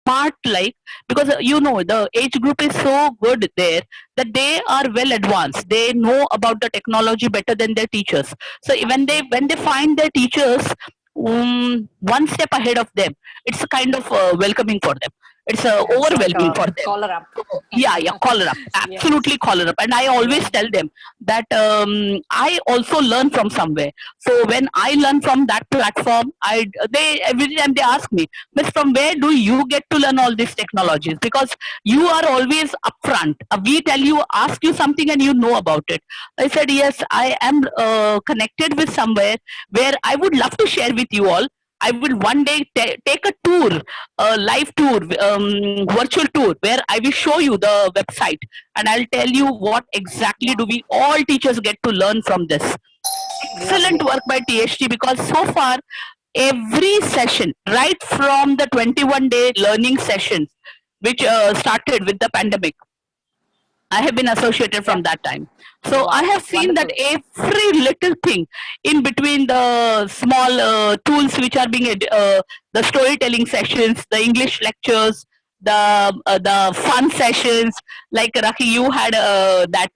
smart, like, because the age group is so good there that they are well advanced. They know about the technology better than their teachers. So when they find their teachers one step ahead of them, it's a kind of welcoming for them. It's Yeah, it's like overwhelming a for them. collar up. Yeah, collar up, absolutely Yes. collar up. And I always Yeah. tell them that I also learn from somewhere. So when I learn from that platform, they every time they ask me, Miss, from where do you get to learn all these technologies? Because you are always upfront. We tell you, ask you something, and you know about it. I said, yes, I am connected with somewhere where I would love to share with you all. I will one day take a tour, a live tour, virtual tour, where I will show you the website, and I'll tell you what exactly do Wow. we all teachers get to learn from this. Excellent Lovely. work by THT, because so far every session, right from the 21-day learning sessions, which started with the pandemic, I have been associated Yeah. from that time. So I Wow. have seen that Wonderful. every little thing in between the small tools which are being the storytelling sessions, the English lectures, the fun sessions. Like Raki, you had that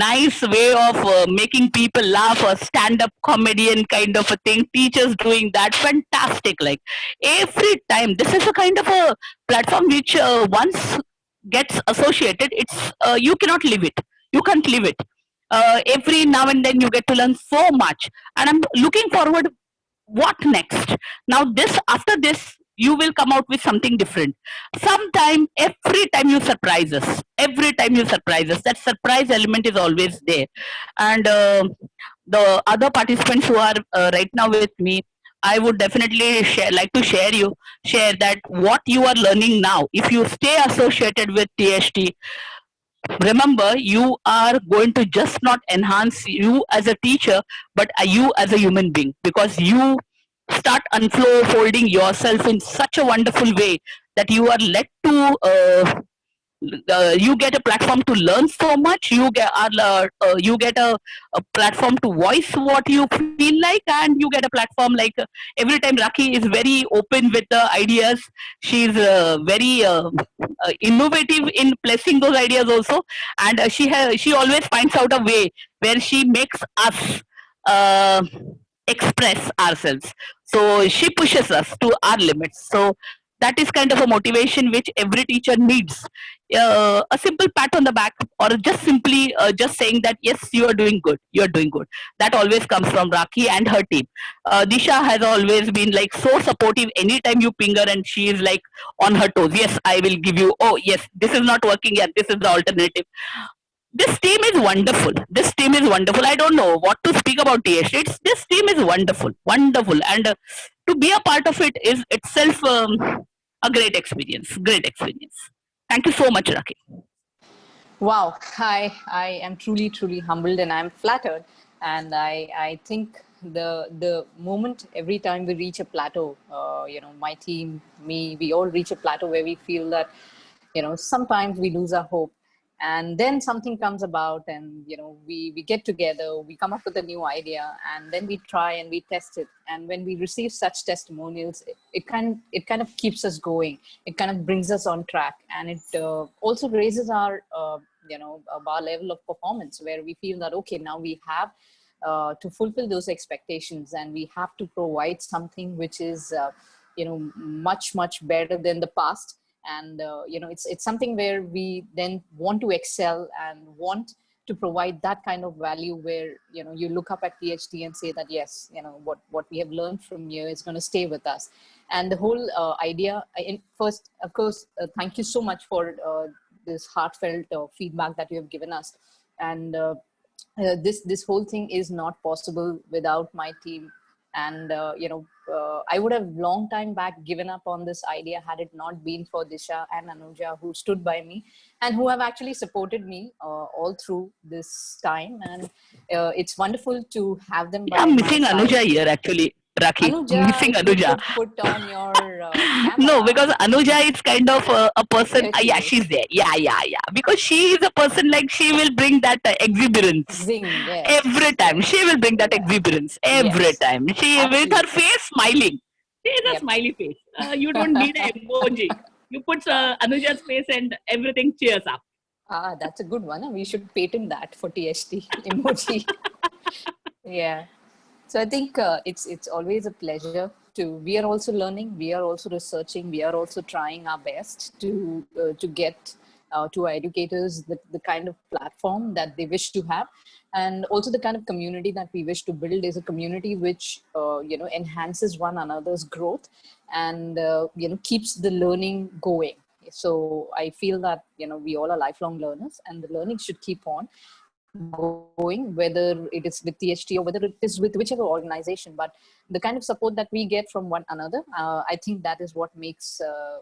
nice way of making people laugh, a stand-up comedian kind of a thing. Teachers doing that, fantastic. Like every time, this is a kind of a platform which once gets associated, it's you cannot leave it. You can't leave it. Every now and then you get to learn so much, and I'm looking forward. What next? Now, this after this, you will come out with something different. Sometime, every time you surprise us. Every time you surprise us, that surprise element is always there. And the other participants who are right now with me, I would definitely share that what you are learning now. If you stay associated with THT, remember, you are going to just not enhance you as a teacher, but you as a human being, because you start unfolding yourself in such a wonderful way that you are led to you get a platform to learn so much. You get a platform to voice what you feel like, and you get a platform like every time Raki is very open with the ideas. She's very innovative in placing those ideas also, and she always finds out a way where she makes us uh, express ourselves. So she pushes us to our limits. So that is kind of a motivation which every teacher needs. A simple pat on the back, or just simply just saying that yes, you are doing good, you are doing good, that always comes from Raki and her team. Disha has always been like so supportive. Anytime you ping her, and she is like on her toes. Yes, I will give you. Oh yes, this is not working yet, this is the alternative. This team is wonderful. This team is wonderful. I don't know what to speak about TH. This team is wonderful, wonderful, and to be a part of it is itself a great experience. Great experience. Thank you so much, Raki. Wow, I am truly, truly humbled and I'm flattered. And I think the moment every time we reach a plateau, my team, me, we all reach a plateau where we feel that, sometimes we lose our hope. And then something comes about and, we get together, we come up with a new idea and then we try and we test it. And when we receive such testimonials, it kind of keeps us going. It kind of brings us on track, and it also raises our a bar level of performance, where we feel that okay, now we have to fulfill those expectations, and we have to provide something which is much better than the past. And it's something where we then want to excel and want to provide that kind of value, where you look up at PhD and say that yes, what we have learned from here is going to stay with us. And the whole idea, first of course, thank you so much for this heartfelt feedback that you have given us. And this whole thing is not possible without my team. And I would have long time back given up on this idea had it not been for Disha and Anuja, who stood by me and who have actually supported me all through this time. And it's wonderful to have them Yeah, by I'm my missing side. Anuja here actually, Raki. Anuja, Missing if you Anuja. could put on your No, camera. because Anuja is kind of a person. There she Yeah, is. she's there. Yeah, yeah, yeah. Because she is a person like she will bring that exuberance Zing, every yes, time. She yes, will bring that yeah, exuberance every yes, time. She with her absolutely. face smiling. She is a Yep. smiley face. You don't need an emoji. You put Anuja's face and everything cheers up. Ah, that's a good one. We should patent that for THT emoji. Yeah. So I think it's always a pleasure to. We are also learning. We are also researching. We are also trying our best to get to our educators the kind of platform that they wish to have, and also the kind of community that we wish to build is a community which enhances one another's growth, and keeps the learning going. So I feel that we all are lifelong learners, and the learning should keep on going, whether it is with THT or whether it is with whichever organization. But the kind of support that we get from one another, I think that is what makes a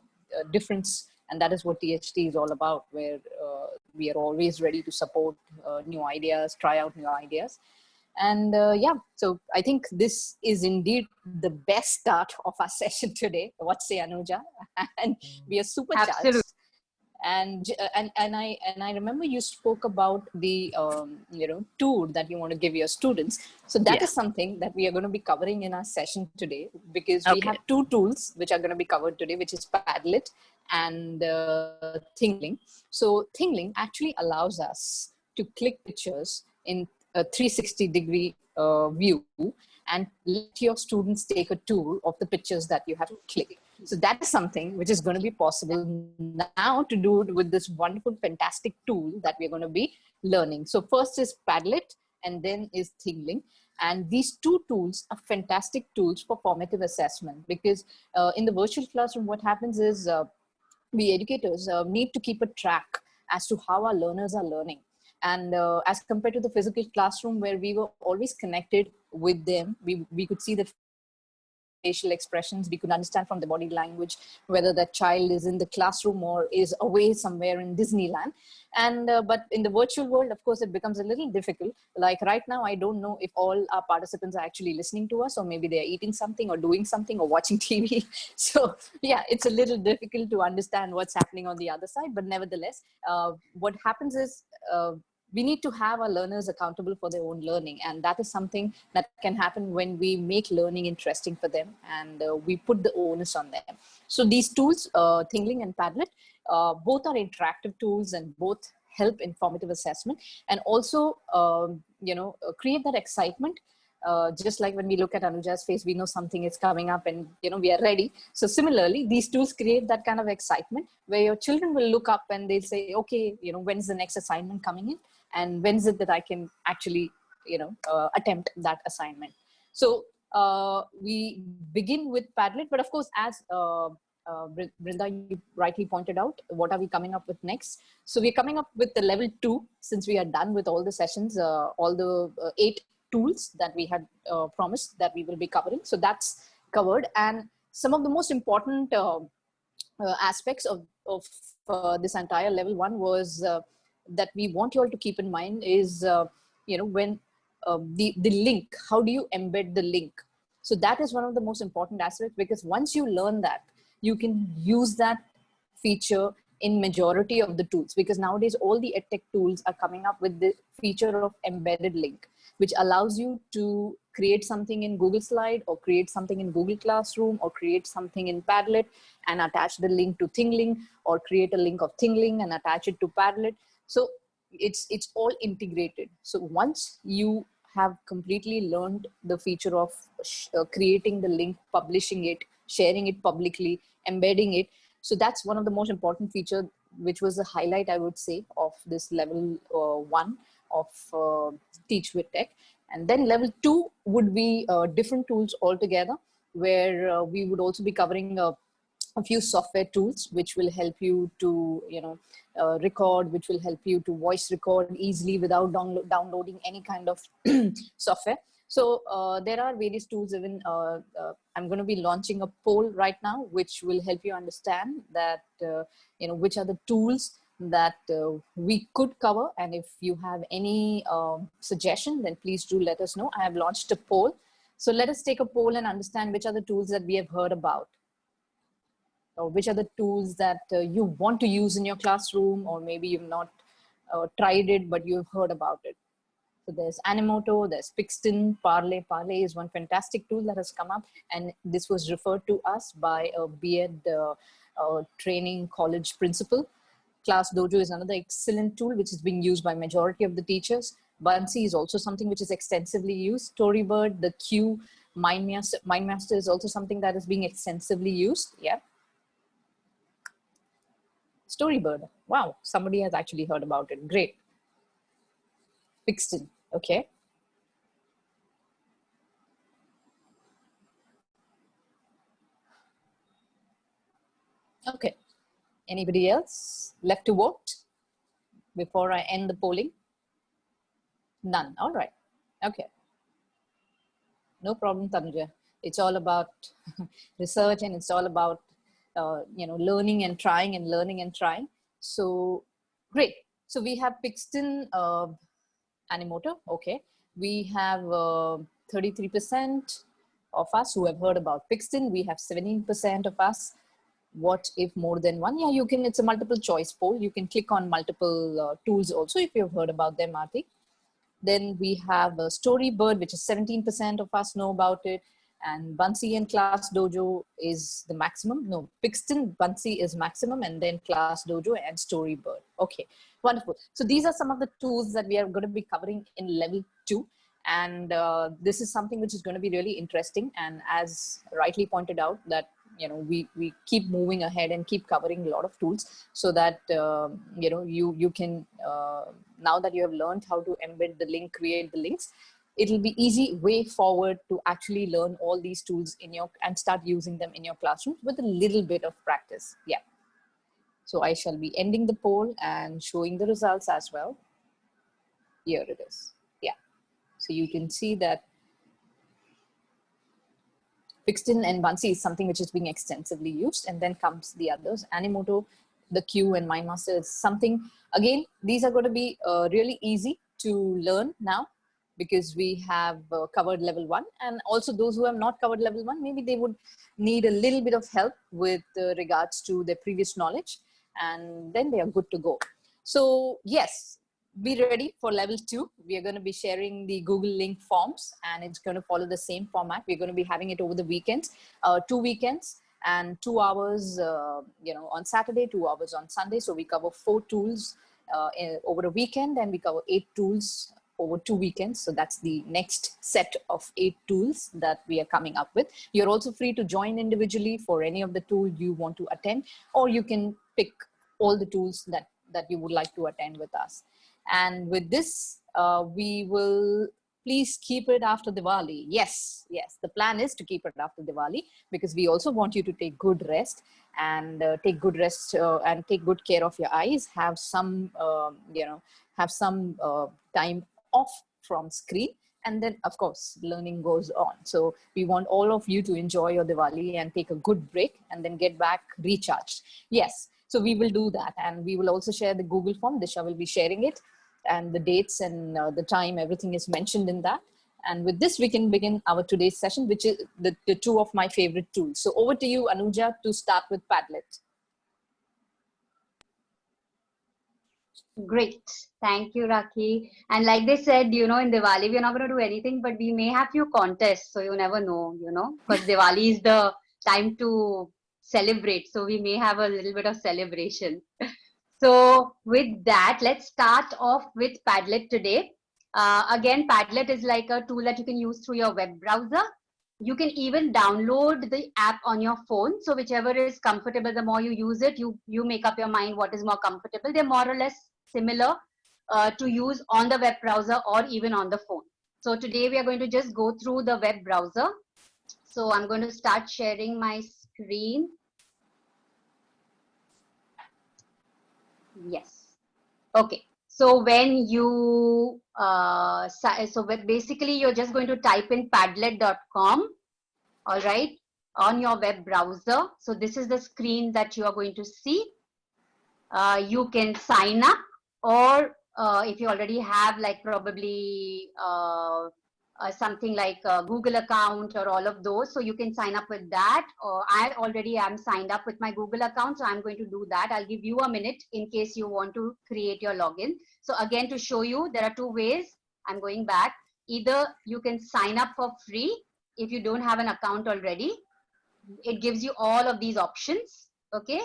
difference. And that is what THT is all about, where we are always ready to support new ideas, try out new ideas. And yeah, so I think this is indeed the best start of our session today. What say, Anuja? And we are Absolutely. supercharged. And I remember you spoke about the tour that you want to give your students. So that Yeah. is something that we are going to be covering in our session today, because we Okay. have two tools which are going to be covered today, which is Padlet and Thinglink. So Thinglink actually allows us to click pictures in a 360-degree view and let your students take a tour of the pictures that you have clicked. So that is something which is going to be possible now to do with this wonderful, fantastic tool that we're going to be learning. So first is Padlet and then is Thinglink. And these two tools are fantastic tools for formative assessment, because in the virtual classroom, what happens is we educators need to keep a track as to how our learners are learning. And as compared to the physical classroom where we were always connected with them, we could see the facial expressions, we could understand from the body language whether that child is in the classroom or is away somewhere in Disneyland. And but in the virtual world, of course, it becomes a little difficult. Like right now, I don't know if all our participants are actually listening to us, or maybe they're eating something or doing something or watching TV. So yeah, it's a little difficult to understand what's happening on the other side. But nevertheless, what happens is we need to have our learners accountable for their own learning. And that is something that can happen when we make learning interesting for them, and we put the onus on them. So these tools, Thinglink and Padlet, both are interactive tools and both help in formative assessment, and also create that excitement. Just like when we look at Anuja's face, we know something is coming up and we are ready. So similarly, these tools create that kind of excitement where your children will look up and they'll say, okay, when's the next assignment coming in, and when's it that I can actually attempt that assignment. So we begin with Padlet, but of course, as Brinda, you rightly pointed out, what are we coming up with next? So we're coming up with the level 2, since we are done with all the sessions, all the 8 tools that we had promised that we will be covering. So that's covered. And some of the most important aspects of this entire level 1 was that we want you all to keep in mind is, when the link, how do you embed the link? So that is one of the most important aspects, because once you learn that, you can use that feature in majority of the tools, because nowadays all the edtech tools are coming up with the feature of embedded link, which allows you to create something in Google Slide, or create something in Google Classroom, or create something in Padlet and attach the link to Thinglink, or create a link of Thinglink and attach it to Padlet. So it's all integrated. So once you have completely learned the feature of creating the link, publishing it, sharing it publicly, embedding it. So that's one of the most important feature, which was the highlight, I would say, of this level 1 of Teach with Tech. And then level 2 would be different tools altogether, where we would also be covering a few software tools which will help you to record, which will help you to voice record easily without downloading any kind of software. So there are various tools. Even I'm going to be launching a poll right now, which will help you understand that which are the tools that we could cover. And if you have any suggestion, then please do let us know. I have launched a poll. So let us take a poll and understand which are the tools that we have heard about, or which are the tools that you want to use in your classroom, or maybe you've not tried it, but you've heard about it. So there's Animoto, there's Pixton, Parley. Parley is one fantastic tool that has come up, and this was referred to us by a B.Ed training college principal. Class Dojo is another excellent tool which is being used by majority of the teachers. Bunsy is also something which is extensively used. Storybird, the Q, MindMaster is also something that is being extensively used. Yeah. Storybird. Wow, somebody has actually heard about it. Great. Pixton. Okay. Okay. Anybody else left to vote before I end the polling? None. All right. Okay. No problem, Tanuja. It's all about research, and it's all about learning and trying and learning and trying. So great. So we have Pixton Animoto. Okay. We have 33% of us who have heard about Pixton. We have 17% of us. What if more than one? Yeah, you can. It's a multiple choice poll. You can click on multiple tools also if you've heard about them, Aarti. Then we have a Storybird, which is 17% of us know about it. And Bunsy and Class Dojo is the maximum. No, Pixton, Bunsy is maximum, and then Class Dojo and Storybird. Okay, wonderful. So these are some of the tools that we are going to be covering in level 2. And this is something which is going to be really interesting. And as rightly pointed out, that we keep moving ahead and keep covering a lot of tools, so that you can now that you have learned how to embed the link, create the links, it'll be easy way forward to actually learn all these tools and start using them in your classroom with a little bit of practice. Yeah. So I shall be ending the poll and showing the results as well. Here it is. Yeah. So you can see that Pixton and Bunsy is something which is being extensively used, and then comes the others. Animoto, the Q, and MindMaster is something, again, these are going to be really easy to learn now, because we have covered level 1, and also those who have not covered level 1, maybe they would need a little bit of help with regards to their previous knowledge, and then they are good to go. So yes, be ready for level 2. We are going to be sharing the Google link forms, and it's going to follow the same format. We're going to be having it over the weekends, 2 weekends, and 2 hours, on Saturday, 2 hours on Sunday. So we cover 4 tools over a weekend, and we cover 8 tools over 2 weekends. So that's the next set of 8 tools that we are coming up with. You're also free to join individually for any of the tools you want to attend, or you can pick all the tools that you would like to attend with us. And with this, we will please keep it after Diwali. Yes, the plan is to keep it after Diwali, because we also want you to take good rest and take good rest and take good care of your eyes. Have some, time off from screen. And then, of course, learning goes on. So we want all of you to enjoy your Diwali and take a good break, and then get back recharged. Yes. So we will do that, and we will also share the Google form. Disha will be sharing it, and the dates and the time, everything is mentioned in that. And with this, we can begin our today's session, which is the 2 of my favorite tools. So over to you, Anuja, to start with Padlet. Great. Thank you, Rakhi. And like they said, in Diwali, we're not going to do anything, but we may have few contests. So you never know, because Diwali is the time to celebrate. So we may have a little bit of celebration. So with that, let's start off with Padlet today. Again, Padlet is like a tool that you can use through your web browser. You can even download the app on your phone. So whichever is comfortable, the more you use it, you make up your mind what is more comfortable. They're more or less similar to use on the web browser or even on the phone. So today we are going to just go through the web browser. So I'm going to start sharing my screen. Yes. Okay. So when you, basically you're just going to type in padlet.com, all right, on your web browser. So this is the screen that you are going to see. You can sign up, or if you already have like probably something like a Google account or all of those, so you can sign up with that. Or I already am signed up with my Google account, so I'm going to do that. I'll give you a minute in case you want to create your login. So again, to show you, there are 2 ways. I'm going back. Either you can sign up for free if you don't have an account already. It gives you all of these options, okay?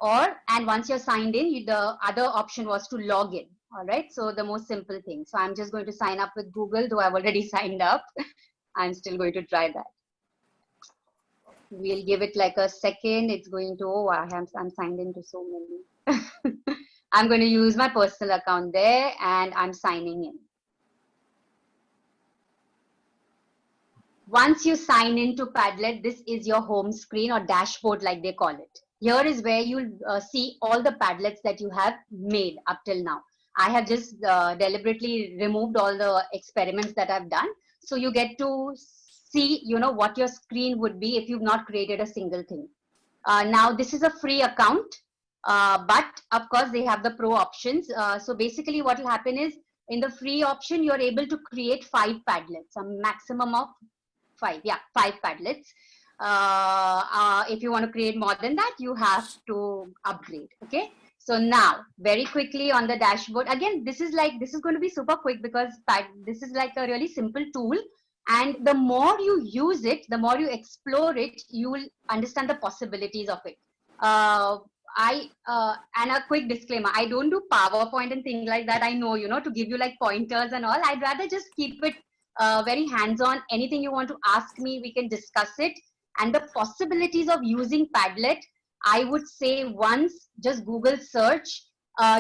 And once you're signed in, the other option was to log in, all right? So the most simple thing. So I'm just going to sign up with Google, though I've already signed up. I'm still going to try that. We'll give it like a second. It's going to, oh, I'm signed into so many. I'm going to use my personal account there and I'm signing in. Once you sign into Padlet, this is your home screen or dashboard like they call it. Here is where you'll see all the Padlets that you have made up till now. I have just deliberately removed all the experiments that I've done. So you get to see, you know, what your screen would be if you've not created a single thing. Now, this is a free account, but of course they have the pro options. So basically what will happen is in the free option, you're able to create 5 Padlets, a maximum of 5 Padlets. If you want to create more than that, you have to upgrade. Okay, so now very quickly on the dashboard, again, this is going to be super quick because this is like a really simple tool, and the more you use it, the more you explore it, you will understand the possibilities of it. And a quick disclaimer, I don't do PowerPoint and things like that. I know, you know, to give you like pointers and all. I'd rather just keep it very hands-on. Anything you want to ask me, we can discuss it. And the possibilities of using Padlet, I would say once just Google search,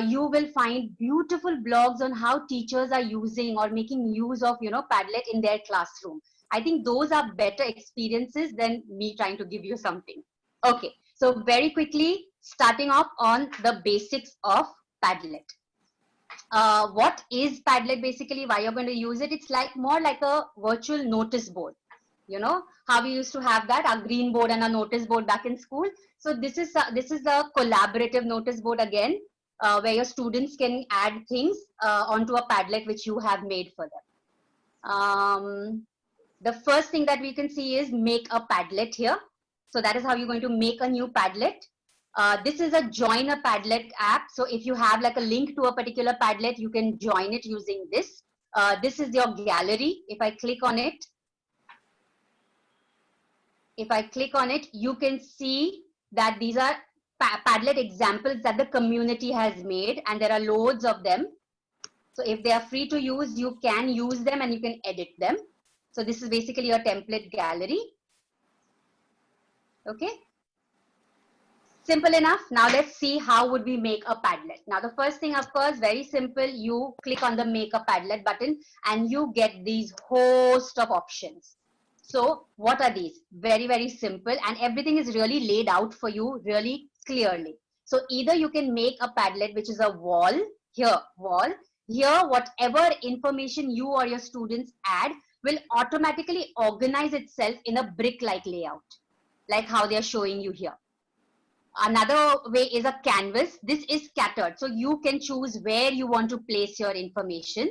you will find beautiful blogs on how teachers are using or making use of, you know, Padlet in their classroom. I think those are better experiences than me trying to give you something. Okay, so very quickly, starting off on the basics of Padlet. What is Padlet basically? Why you're going to use it? It's like more like a virtual notice board. You know how we used to have that, a green board and a notice board back in school. So this is a collaborative notice board again, where your students can add things onto a Padlet which you have made for them. The first thing that we can see is make a Padlet here. So that is how you're going to make a new Padlet. This is a join a Padlet app. So if you have like a link to a particular Padlet, you can join it using this. This is your gallery. If I click on it, you can see that these are Padlet examples that the community has made, and there are loads of them. So if they are free to use, you can use them and you can edit them. So this is basically your template gallery. Okay. Simple enough. Now let's see how would we make a Padlet. Now the first thing, of course, very simple. You click on the make a Padlet button and you get these host of options. So what are these? Very, very simple, and everything is really laid out for you really clearly. So either you can make a Padlet, which is a wall, here, whatever information you or your students add will automatically organize itself in a brick-like layout, like how they're showing you here. Another way is a canvas. This is scattered, so you can choose where you want to place your information.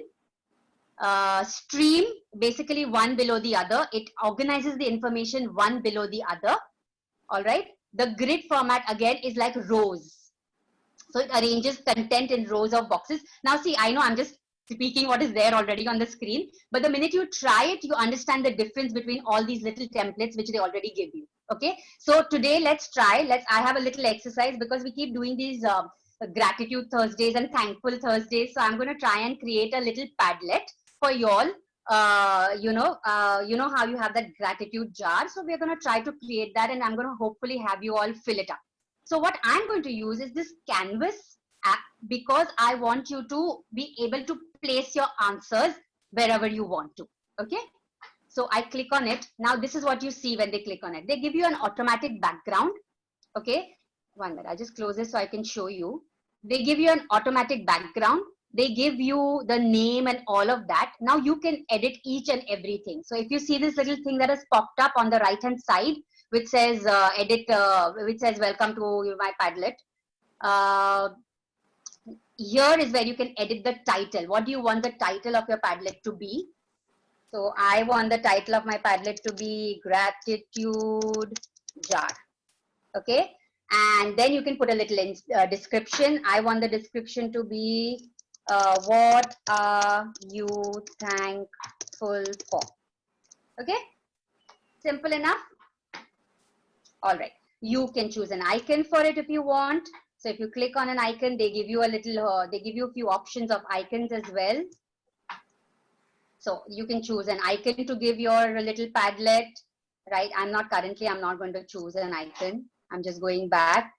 Stream, basically one below the other. It organizes the information one below the other. All right. The grid format again is like rows. So it arranges content in rows of boxes. Now see, I know I'm just speaking what is there already on the screen, but the minute you try it, you understand the difference between all these little templates which they already give you. Okay. So today let's try. I have a little exercise because we keep doing these gratitude Thursdays and thankful Thursdays. So I'm going to try and create a little Padlet for you all. You know how you have that gratitude jar. So we're going to try to create that, and I'm going to hopefully have you all fill it up. So what I'm going to use is this Canvas app because I want you to be able to place your answers wherever you want to. Okay. So I click on it. Now this is what you see when they click on it. They give you an automatic background. Okay. 1 minute. I just close this so I can show you. They give you an automatic background. They give you the name and all of that. Now you can edit each and everything. So if you see this little thing that has popped up on the right hand side, which says which says welcome to my Padlet. Here is where you can edit the title. What do you want the title of your Padlet to be? So I want the title of my Padlet to be gratitude jar. Okay. And then you can put a little description. I want the description to be What are you thankful for? Okay, simple enough. All right, you can choose an icon for it if you want. So if you click on an icon, they give you a little, they give you a few options of icons as well. So you can choose an icon to give your little Padlet, right? I'm not going to choose an icon. I'm just going back.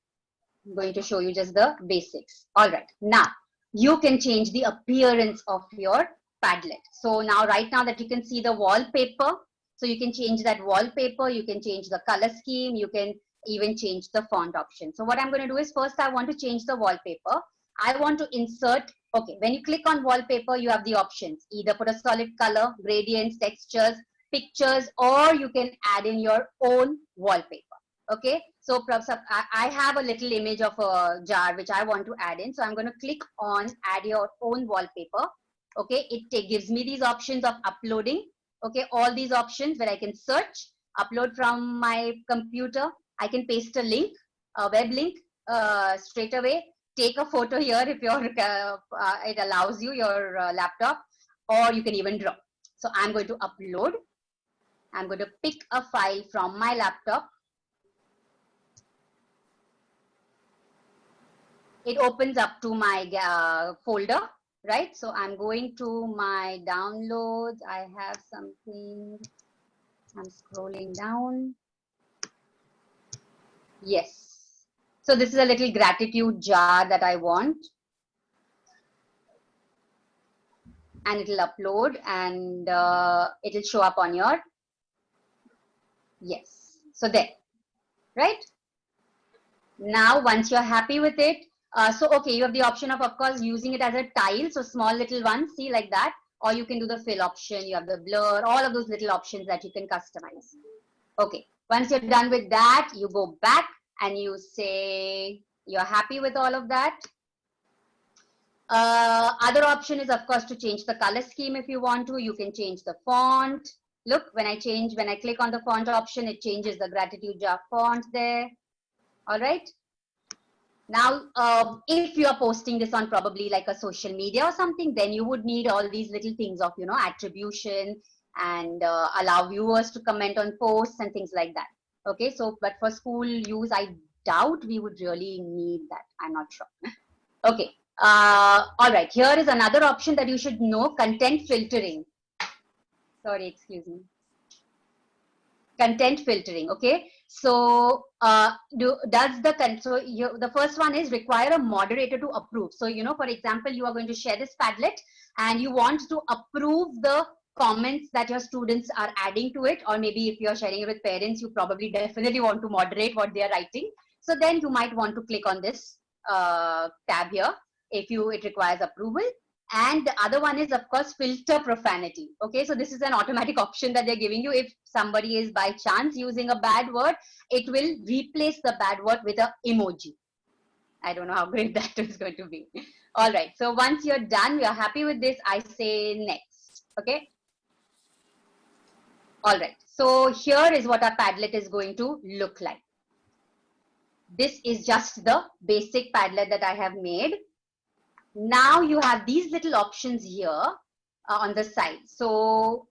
I'm going to show you just the basics. All right, now you can change the appearance of your Padlet. So now, right now that you can see the wallpaper, so you can change that wallpaper, you can change the color scheme, you can even change the font option. So what I'm going to do is first I want to change the wallpaper. I want to insert, okay, when you click on wallpaper, you have the options, either put a solid color, gradients, textures, pictures, or you can add in your own wallpaper. Okay, so I have a little image of a jar which I want to add in. So I'm going to click on add your own wallpaper. Okay, it gives me these options of uploading. Okay, all these options where I can search, upload from my computer. I can paste a link, a web link straight away. Take a photo here if it allows you, your laptop, or you can even draw. So I'm going to upload. I'm going to pick a file from my laptop. It opens up to my folder, right? So I'm going to my downloads. I have something. I'm scrolling down. Yes. So this is a little gratitude jar that I want. And it'll upload and it'll show up on your, yes. So there, right? Now, once you're happy with it, so okay, you have the option of course, using it as a tile. So small little ones, see like that, or you can do the fill option. You have the blur, all of those little options that you can customize. Okay, once you're done with that, you go back and you say you're happy with all of that. Other option is of course to change the color scheme. If you want to, you can change the font. Look, when I click on the font option, it changes the gratitude jar font there. All right. Now, if you are posting this on probably like a social media or something, then you would need all these little things of, you know, attribution and allow viewers to comment on posts and things like that. Okay, so, but for school use, I doubt we would really need that. I'm not sure. Okay, all right, here is another option that you should know, content filtering. Sorry, excuse me. Content filtering, okay? So the first one is require a moderator to approve. So, you know, for example, you are going to share this Padlet and you want to approve the comments that your students are adding to it, or maybe if you're sharing it with parents, you probably definitely want to moderate what they are writing. So then you might want to click on this tab here if it requires approval. And the other one is, of course, filter profanity. Okay, so this is an automatic option that they're giving you. If somebody is by chance using a bad word, it will replace the bad word with an emoji. I don't know how great that is going to be. All right, so once you're done, you're happy with this, I say next. Okay. All right, so here is what our Padlet is going to look like. This is just the basic Padlet that I have made. Now you have these little options here on the side. So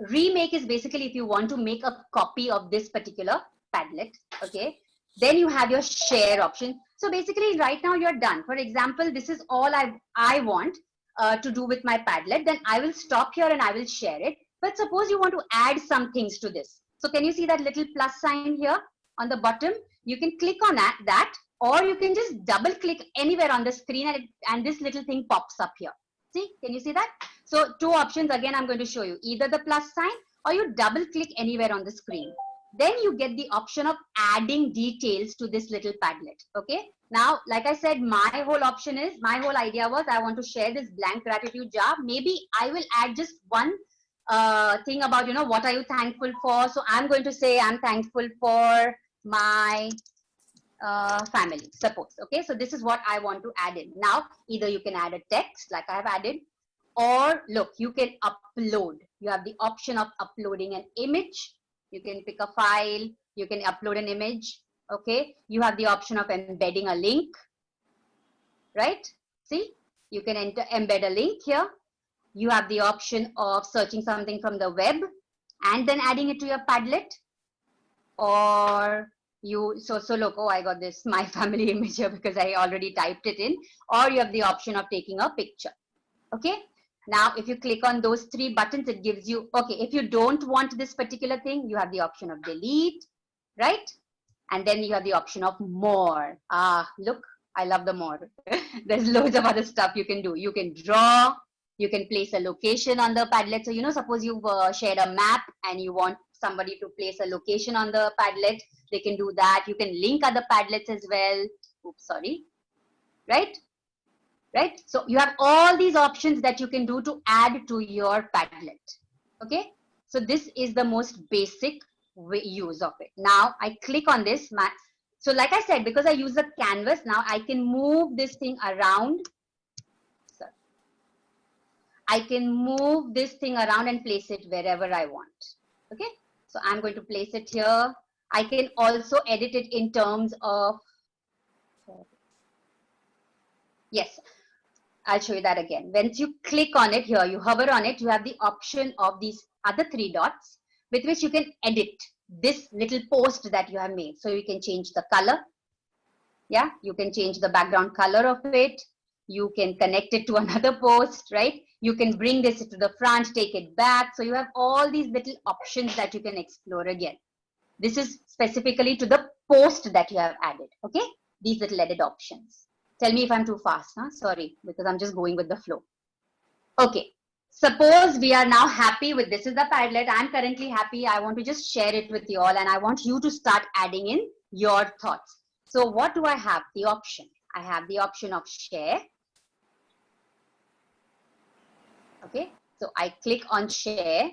remake is basically if you want to make a copy of this particular Padlet, okay? Then you have your share option. So basically right now you're done. For example, this is all I want to do with my Padlet. Then I will stop here and I will share it. But suppose you want to add some things to this. So can you see that little plus sign here on the bottom? You can click on that, or you can just double click anywhere on the screen and this little thing pops up here. See, can you see that? So two options again I'm going to show you, either the plus sign or you double click anywhere on the screen. Then you get the option of adding details to this little Padlet. Okay. Now, like I said, my whole idea was I want to share this blank gratitude jar. Maybe I will add just one thing about, you know, what are you thankful for? So I'm going to say I'm thankful for my family, suppose. Okay, so this is what I want to add in. Now, either you can add a text like I have added, or look, you can upload. You have the option of uploading an image. You can pick a file, you can upload an image. Okay, you have the option of embedding a link, right? See, You can embed a link here. You have the option of searching something from the web and then adding it to your Padlet. Or so look, oh, I got this my family image here because I already typed it in. Or you have the option of taking a picture. Okay. Now, if you click on those 3 buttons, it gives you, okay, if you don't want this particular thing, you have the option of delete, right? And then you have the option of more. Ah, look, I love the more. There's loads of other stuff you can do. You can draw, you can place a location on the Padlet. So, you know, suppose you've shared a map and you want somebody to place a location on the Padlet, they can do that. You can link other Padlets as well. Oops, sorry. Right? Right? So you have all these options that you can do to add to your Padlet. Okay? So this is the most basic use of it. Now I click on this. So like I said, because I use the canvas, now I can move this thing around. Sorry. I can move this thing around and place it wherever I want. Okay? So I'm going to place it here. I can also edit it in terms of, yes, I'll show you that again. Once you click on it here, you hover on it, you have the option of these other 3 dots with which you can edit this little post that you have made. So you can change the color. Yeah, you can change the background color of it. You can connect it to another post, right? You can bring this to the front, take it back. So you have all these little options that you can explore again. This is specifically to the post that you have added, okay? These little edit options. Tell me if I'm too fast, huh? Sorry, because I'm just going with the flow. Okay, suppose we are now happy with this is the Padlet. I'm currently happy. I want to just share it with you all and I want you to start adding in your thoughts. So what do I have? The option. I have the option of share. Okay, so I click on share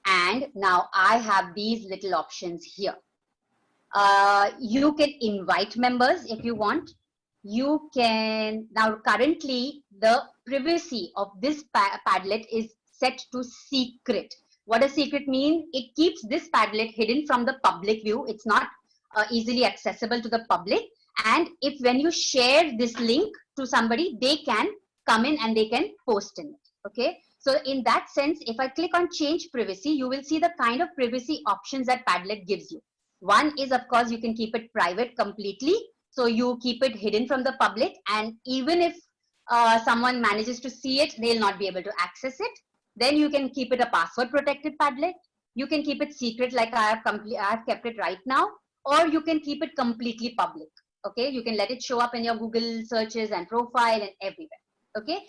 and now I have these little options here. You can invite members if you want. You can, now currently the privacy of this Padlet is set to secret. What does secret mean? It keeps this Padlet hidden from the public view. It's not easily accessible to the public. And if when you share this link to somebody, they can come in and they can post in it. Okay. So in that sense, if I click on change privacy, you will see the kind of privacy options that Padlet gives you. One is, of course, you can keep it private completely. So you keep it hidden from the public, and even if someone manages to see it, they'll not be able to access it. Then you can keep it a password protected Padlet. You can keep it secret like I have kept it right now, or you can keep it completely public. Okay, you can let it show up in your Google searches and profile and everywhere. Okay.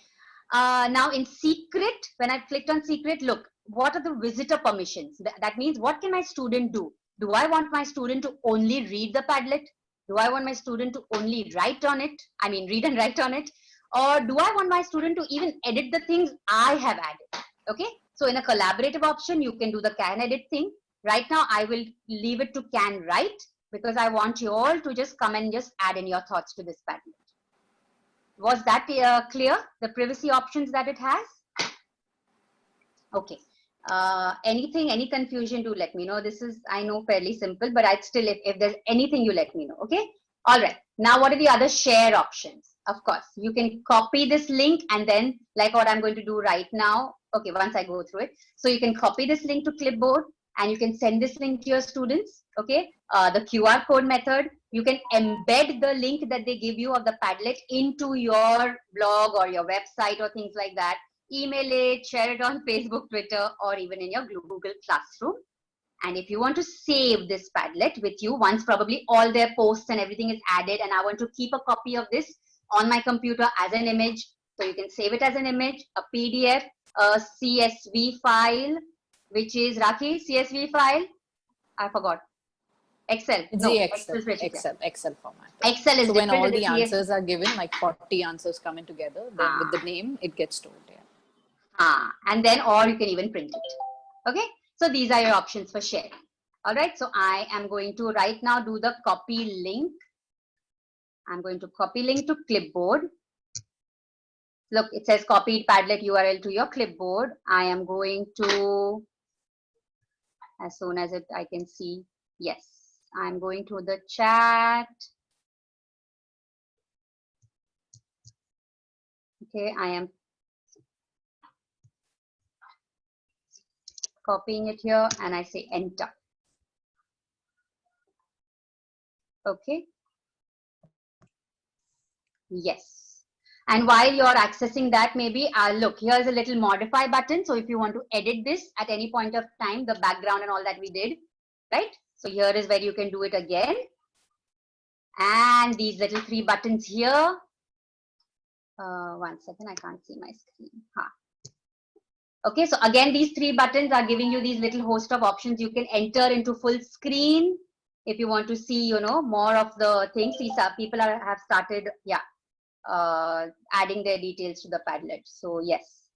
Now in secret, when I clicked on secret, look, what are the visitor permissions? That means what can my student do? Do I want my student to only read the Padlet? Do I want my student to only write on it? I mean, read and write on it. Or do I want my student to even edit the things I have added? Okay. So in a collaborative option, you can do the can edit thing. Right now, I will leave it to can write because I want you all to just come and just add in your thoughts to this Padlet. Was that clear? The privacy options that it has? Okay. Any confusion, do let me know. This is, I know, fairly simple, but I'd still, if there's anything, you let me know. Okay. All right. Now, what are the other share options? Of course, you can copy this link and then like what I'm going to do right now. Okay. Once I go through it. So you can copy this link to clipboard and you can send this link to your students. Okay. The QR code method, you can embed the link that they give you of the Padlet into your blog or your website or things like that. Email it, share it on Facebook, Twitter, or even in your Google Classroom. And if you want to save this Padlet with you, once probably all their posts and everything is added, and I want to keep a copy of this on my computer as an image, so you can save it as an image, a PDF, a CSV file, which is Rakhi, CSV file? I forgot. Excel. It's no, the Excel format. Excel is so when all different the answers are given, like 40 answers come in together, then with the name, it gets stored. Yeah. And then, or you can even print it. Okay. So these are your options for sharing. All right. So I am going to right now do the copy link. I'm going to copy link to clipboard. Look, it says copied Padlet URL to your clipboard. I am going to, as soon as I can see, yes, I'm going to the chat. Okay, I am copying it here and I say enter. Okay. Yes. And while you're accessing that, maybe look, here's a little modify button. So if you want to edit this at any point of time, the background and all that we did, right? So here is where you can do it again. And these little 3 buttons here. 1 second, I can't see my screen. Okay, so again, these 3 buttons are giving you these little host of options. You can enter into full screen if you want to see, you know, more of the things. See, people have started, adding their details to the Padlet. So yes,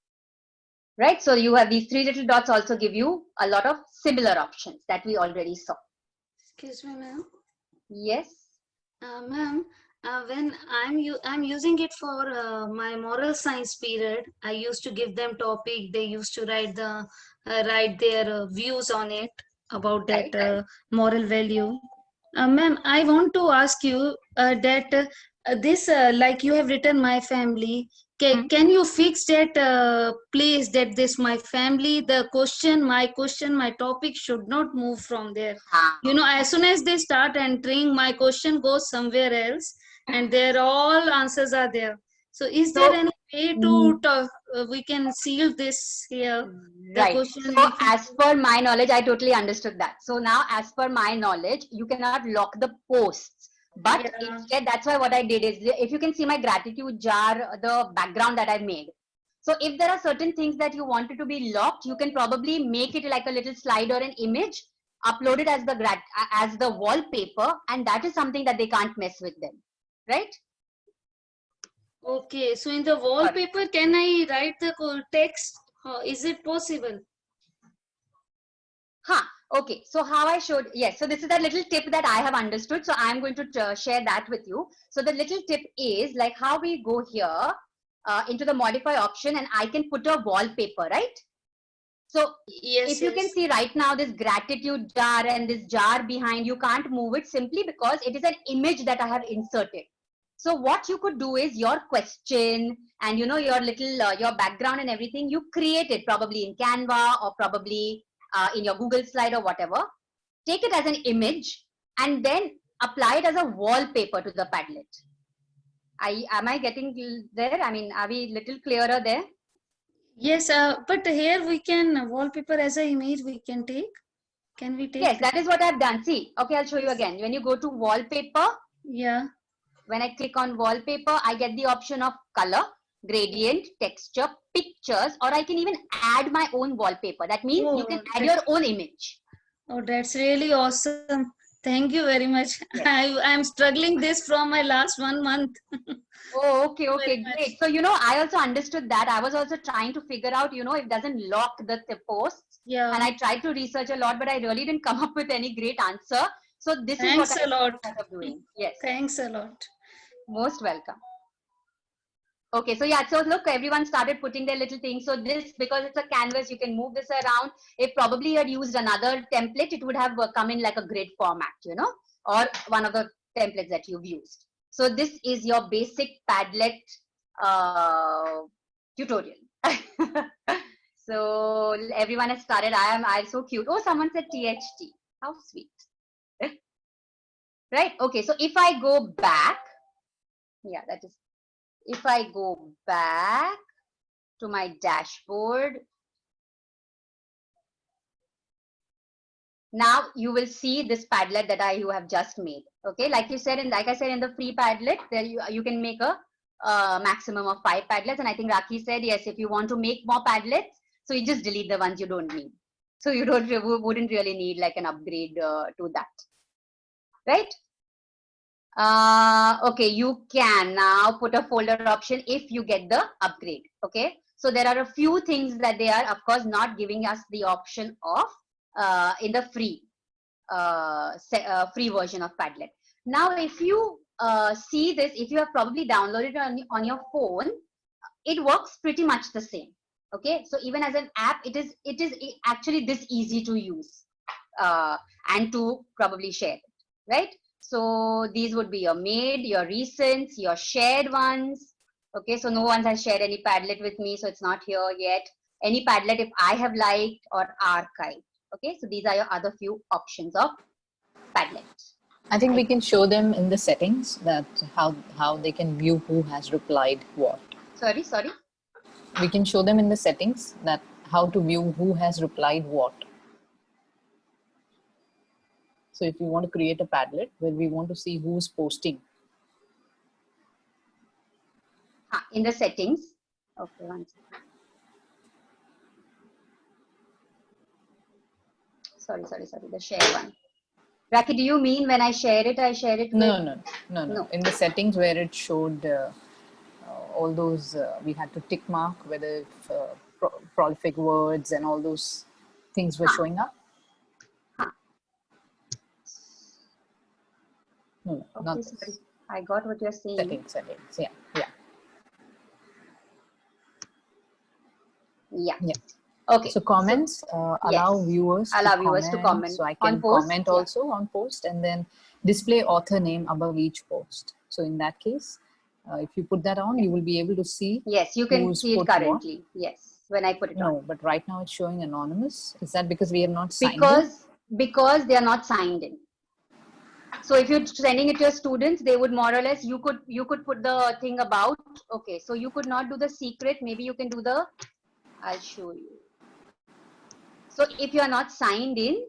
right. So you have these 3 little dots also give you a lot of similar options that we already saw. Excuse me, ma'am. Yes. Ma'am, when I'm using it for my moral science period, I used to give them topic. They used to write their views on it about that moral value. Ma'am, I want to ask you that this like you have written my family. Can you fix that place that this my family, the question, my topic should not move from there. You know, as soon as they start entering, my question goes somewhere else, and there all answers are there. So is there any way to we can seal this here? Right. So as per my knowledge, I totally understood that. So now as per my knowledge, you cannot lock the posts. But instead, that's why what I did is, if you can see my gratitude jar, the background that I made. So if there are certain things that you wanted to be locked, you can probably make it like a little slide or an image, upload it as the wallpaper, and that is something that they can't mess with them, right? Okay, so in the wallpaper, can I write the text? Is it possible? Okay, so how I showed, yes, so this is a little tip that I have understood. So I'm going to share that with you. So the little tip is like how we go here into the modify option, and I can put a wallpaper, right? So if you can see right now, this gratitude jar and this jar behind, you can't move it simply because it is an image that I have inserted. So what you could do is your question and, you know, your little, your background and everything, you create it probably in Canva or probably in your Google slide or whatever. Take it as an image and then apply it as a wallpaper to the Padlet. Am I getting there? I mean, are we a little clearer there? Yes, but here we can wallpaper as an image we can take. Can we take? Yes, that is what I've done. See, okay, I'll show you again. When you go to wallpaper, when I click on wallpaper, I get the option of color, gradient, texture, pictures, or I can even add my own wallpaper. That means you can add your own image. Oh, that's really awesome. Thank you very much. Yes. I'm struggling this from my last 1 month. Oh, okay, great. So, you know, I also understood that. I was also trying to figure out, you know, it doesn't lock the posts. Yeah. And I tried to research a lot, but I really didn't come up with any great answer. So this is what I'm doing. Yes. Thanks a lot. Most welcome. Okay, so yeah, so look, everyone started putting their little things. So this, because it's a canvas, you can move this around. If probably you had used another template, it would have come in like a grid format, you know, or one of the templates that you've used. So this is your basic Padlet tutorial. So everyone has started. I'm so cute. Oh, someone said THT. How sweet. Right. Okay. So if I go back, yeah, that is. If I go back to my dashboard, now you will see this Padlet that you have just made. Okay, like you said, and like I said in the free Padlet, there you can make a maximum of 5 Padlets. And I think Rakhi said yes, if you want to make more Padlets, so you just delete the ones you don't need. So you wouldn't really need like an upgrade to that, right? Okay, you can now put a folder option if you get the upgrade. Okay, so there are a few things that they are, of course, not giving us the option of in the free free version of Padlet. Now, if you see this, if you have probably downloaded it on your phone, it works pretty much the same. Okay, so even as an app, it is actually this easy to use and to probably share it, right? So these would be your made, your recents, your shared ones. Okay, so no one has shared any Padlet with me, so it's not here yet. Any Padlet if I have liked or archived. Okay, so these are your other few options of Padlet. I think we can show them in the settings that how they can view who has replied what. Sorry. We can show them in the settings that how to view who has replied what. So if you want to create a Padlet where we want to see who's posting. In the settings. Okay, one second. Sorry. The share one. Raki, do you mean when I share it with... No. In the settings where it showed all those, we had to tick mark whether prolific words and all those things were showing up. No, okay, not sorry. this. I got what you're saying. Settings, yeah. Yeah. Okay. So comments allow viewers to comment. So I can comment also on post and then display author name above each post. So in that case, if you put that on, you will be able to see. Yes, you can see it currently. What. Yes, when I put it on. No, but right now it's showing anonymous. Is that because we have not signed in? Because they are not signed in. So if you're sending it to your students, they would more or less, you could put the thing about, okay, so you could not do the secret, maybe you can do the, I'll show you. So if you are not signed in,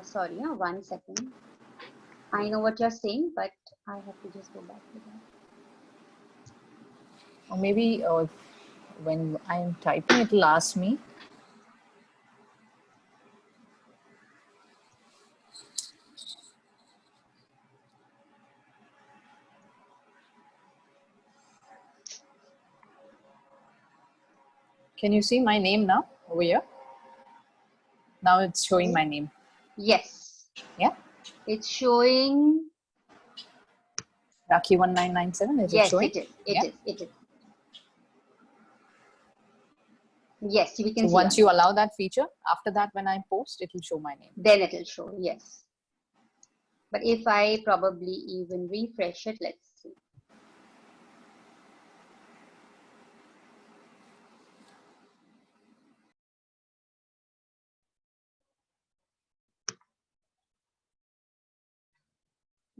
sorry, 1 second. I know what you're saying, but I have to just go back to that. Or maybe when I'm typing, it will ask me. Can you see my name now over here? Now it's showing my name. Yes. Yeah. It's showing. Raki 1997. Is yes, it showing? It is. Yes, we can so see. Once you allow that feature, after that, when I post, it will show my name. Then it will show. Yes. But if I probably even refresh it, let's see.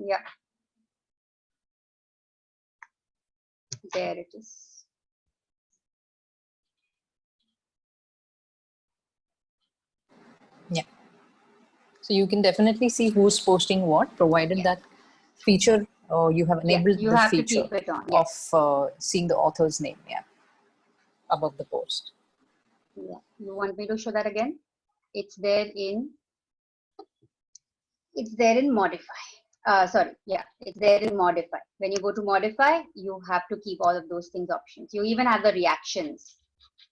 Yeah. There it is. Yeah. So you can definitely see who's posting what, provided that feature you have enabled you the have feature to keep it on. of seeing the author's name, above the post. Yeah. You want me to show that again? It's there in modify. It's there in modify. When you go to modify, you have to keep all of those things options. You even have the reactions.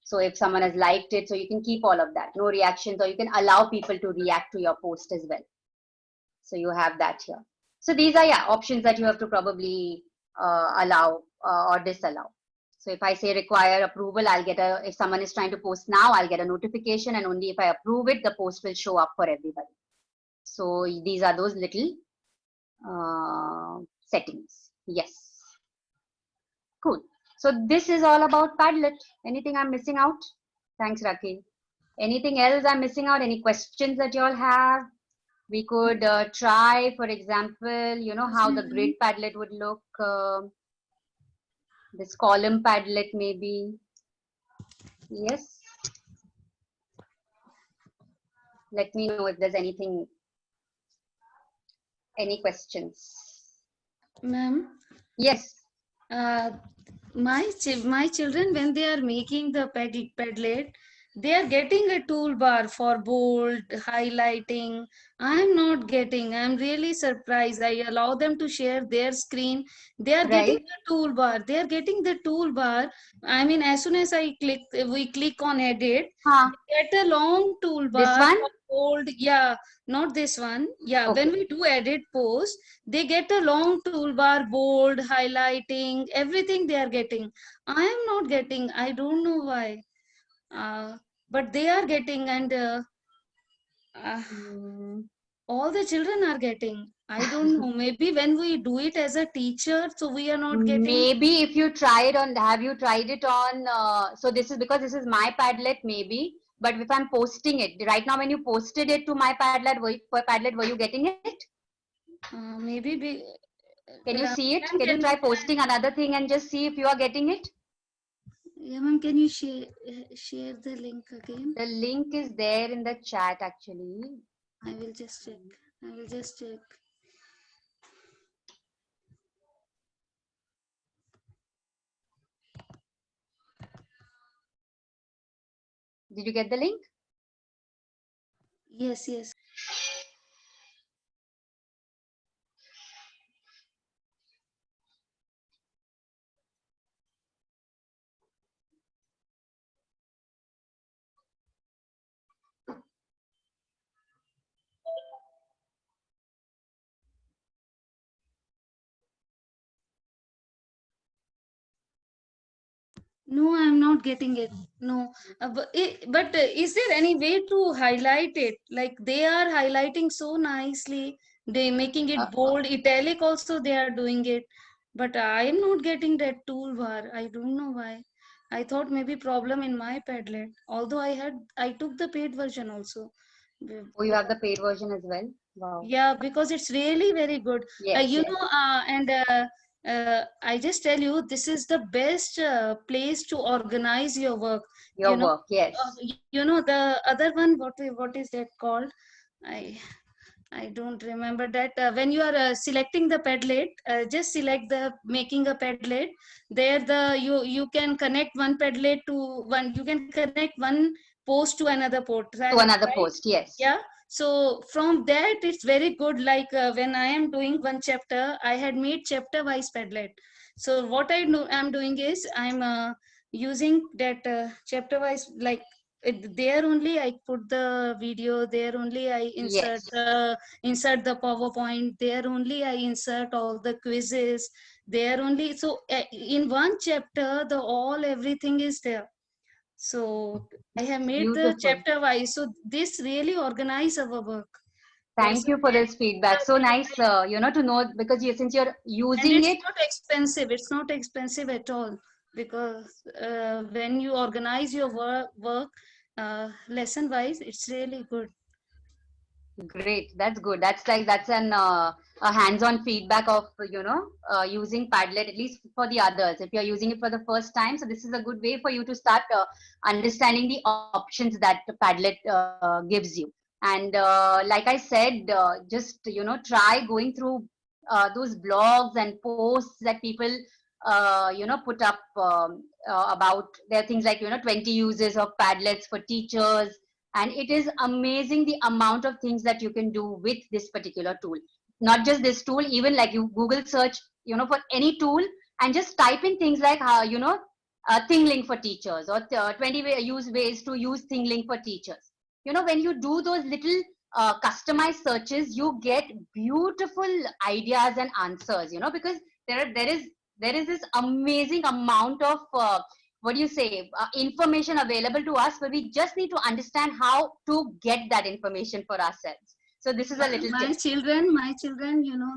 So if someone has liked it, so you can keep all of that. No reactions, or you can allow people to react to your post as well. So you have that here. So these are options that you have to probably allow or disallow. So if I say require approval, I'll get if someone is trying to post now, I'll get a notification, and only if I approve it, the post will show up for everybody. So these are those little settings. Yes. Cool. So this is all about Padlet. Anything I'm missing out? Thanks, Raki. Anything else I'm missing out? Any questions that you all have? We could try, for example, how the grid Padlet would look. This column Padlet maybe. Yes. Let me know if there's anything, any questions. Ma'am? Yes. My children, when they are making the Padlet, they are getting a toolbar for bold, highlighting. I'm not getting. I'm really surprised. I allow them to share their screen. They are getting the toolbar. They are getting the toolbar. I mean, as soon as we click on edit, get a long toolbar. This one? For bold, not this one. When we do edit post, they get a long toolbar, bold, highlighting, everything they are getting. I am not getting. I don't know why. But they are getting, and all the children are getting. I don't know. Maybe when we do it as a teacher, so we are not getting. Maybe if you try it on, have you tried it on? So this is because this is my Padlet, maybe. But if I'm posting it right now, when you posted it to my Padlet, were you getting it? Maybe Can you see it? ma'am, Can you try posting another thing and just see if you are getting it? yeah, ma'am, can you share the link again? The link is there in the chat actually. I will just check. I will just check. Did you get the link? Yes, yes. No, I'm not getting it. No, but is there any way to highlight it? Like they are highlighting so nicely, they making it bold, italic also they are doing it. But I am not getting that toolbar. I don't know why. I thought maybe problem in my Padlet. Although I took the paid version also. Oh, you have the paid version as well? Wow. Yeah, because it's really very good. Yes, You yes. know, I just tell you, this is the best place to organize your work. Your work, yes. You know, the other one, what is that called? I I don't remember that. When you are selecting the Padlet, just select the making a Padlet. There, you can connect one Padlet to one. You can connect one post to another post. To another Right? post, yes. Yeah. So from that, it's very good. Like when I am doing one chapter, I had made chapter wise Padlet. So what I'm doing is I'm using that chapter wise, like there only I put the video, there only I Yes. insert the PowerPoint, there only I insert all the quizzes, there only. So in one chapter, the all everything is there. So I have made the Beautiful. chapter wise. So this really organize our work. Thank you for this feedback. So nice, to know, because since you're And using it's it. not expensive. It's not expensive at all, because when you organize your work lesson wise, it's really good. Great, that's good. That's a hands-on feedback of using Padlet, at least for the others. If you're using it for the first time, so this is a good way for you to start understanding the options that Padlet gives you. And like I said, just try going through those blogs and posts that people put up about there are things like 20 uses of Padlets for teachers, and it is amazing the amount of things that you can do with this particular tool. Not just this tool, even like you Google search for any tool and just type in things like Thinglink for teachers, or 20 ways to use Thinglink for teachers. When you do those little customized searches, you get beautiful ideas and answers, because there is this amazing amount of what do you say, information available to us, but we just need to understand how to get that information for ourselves. So this is a little My tip. children,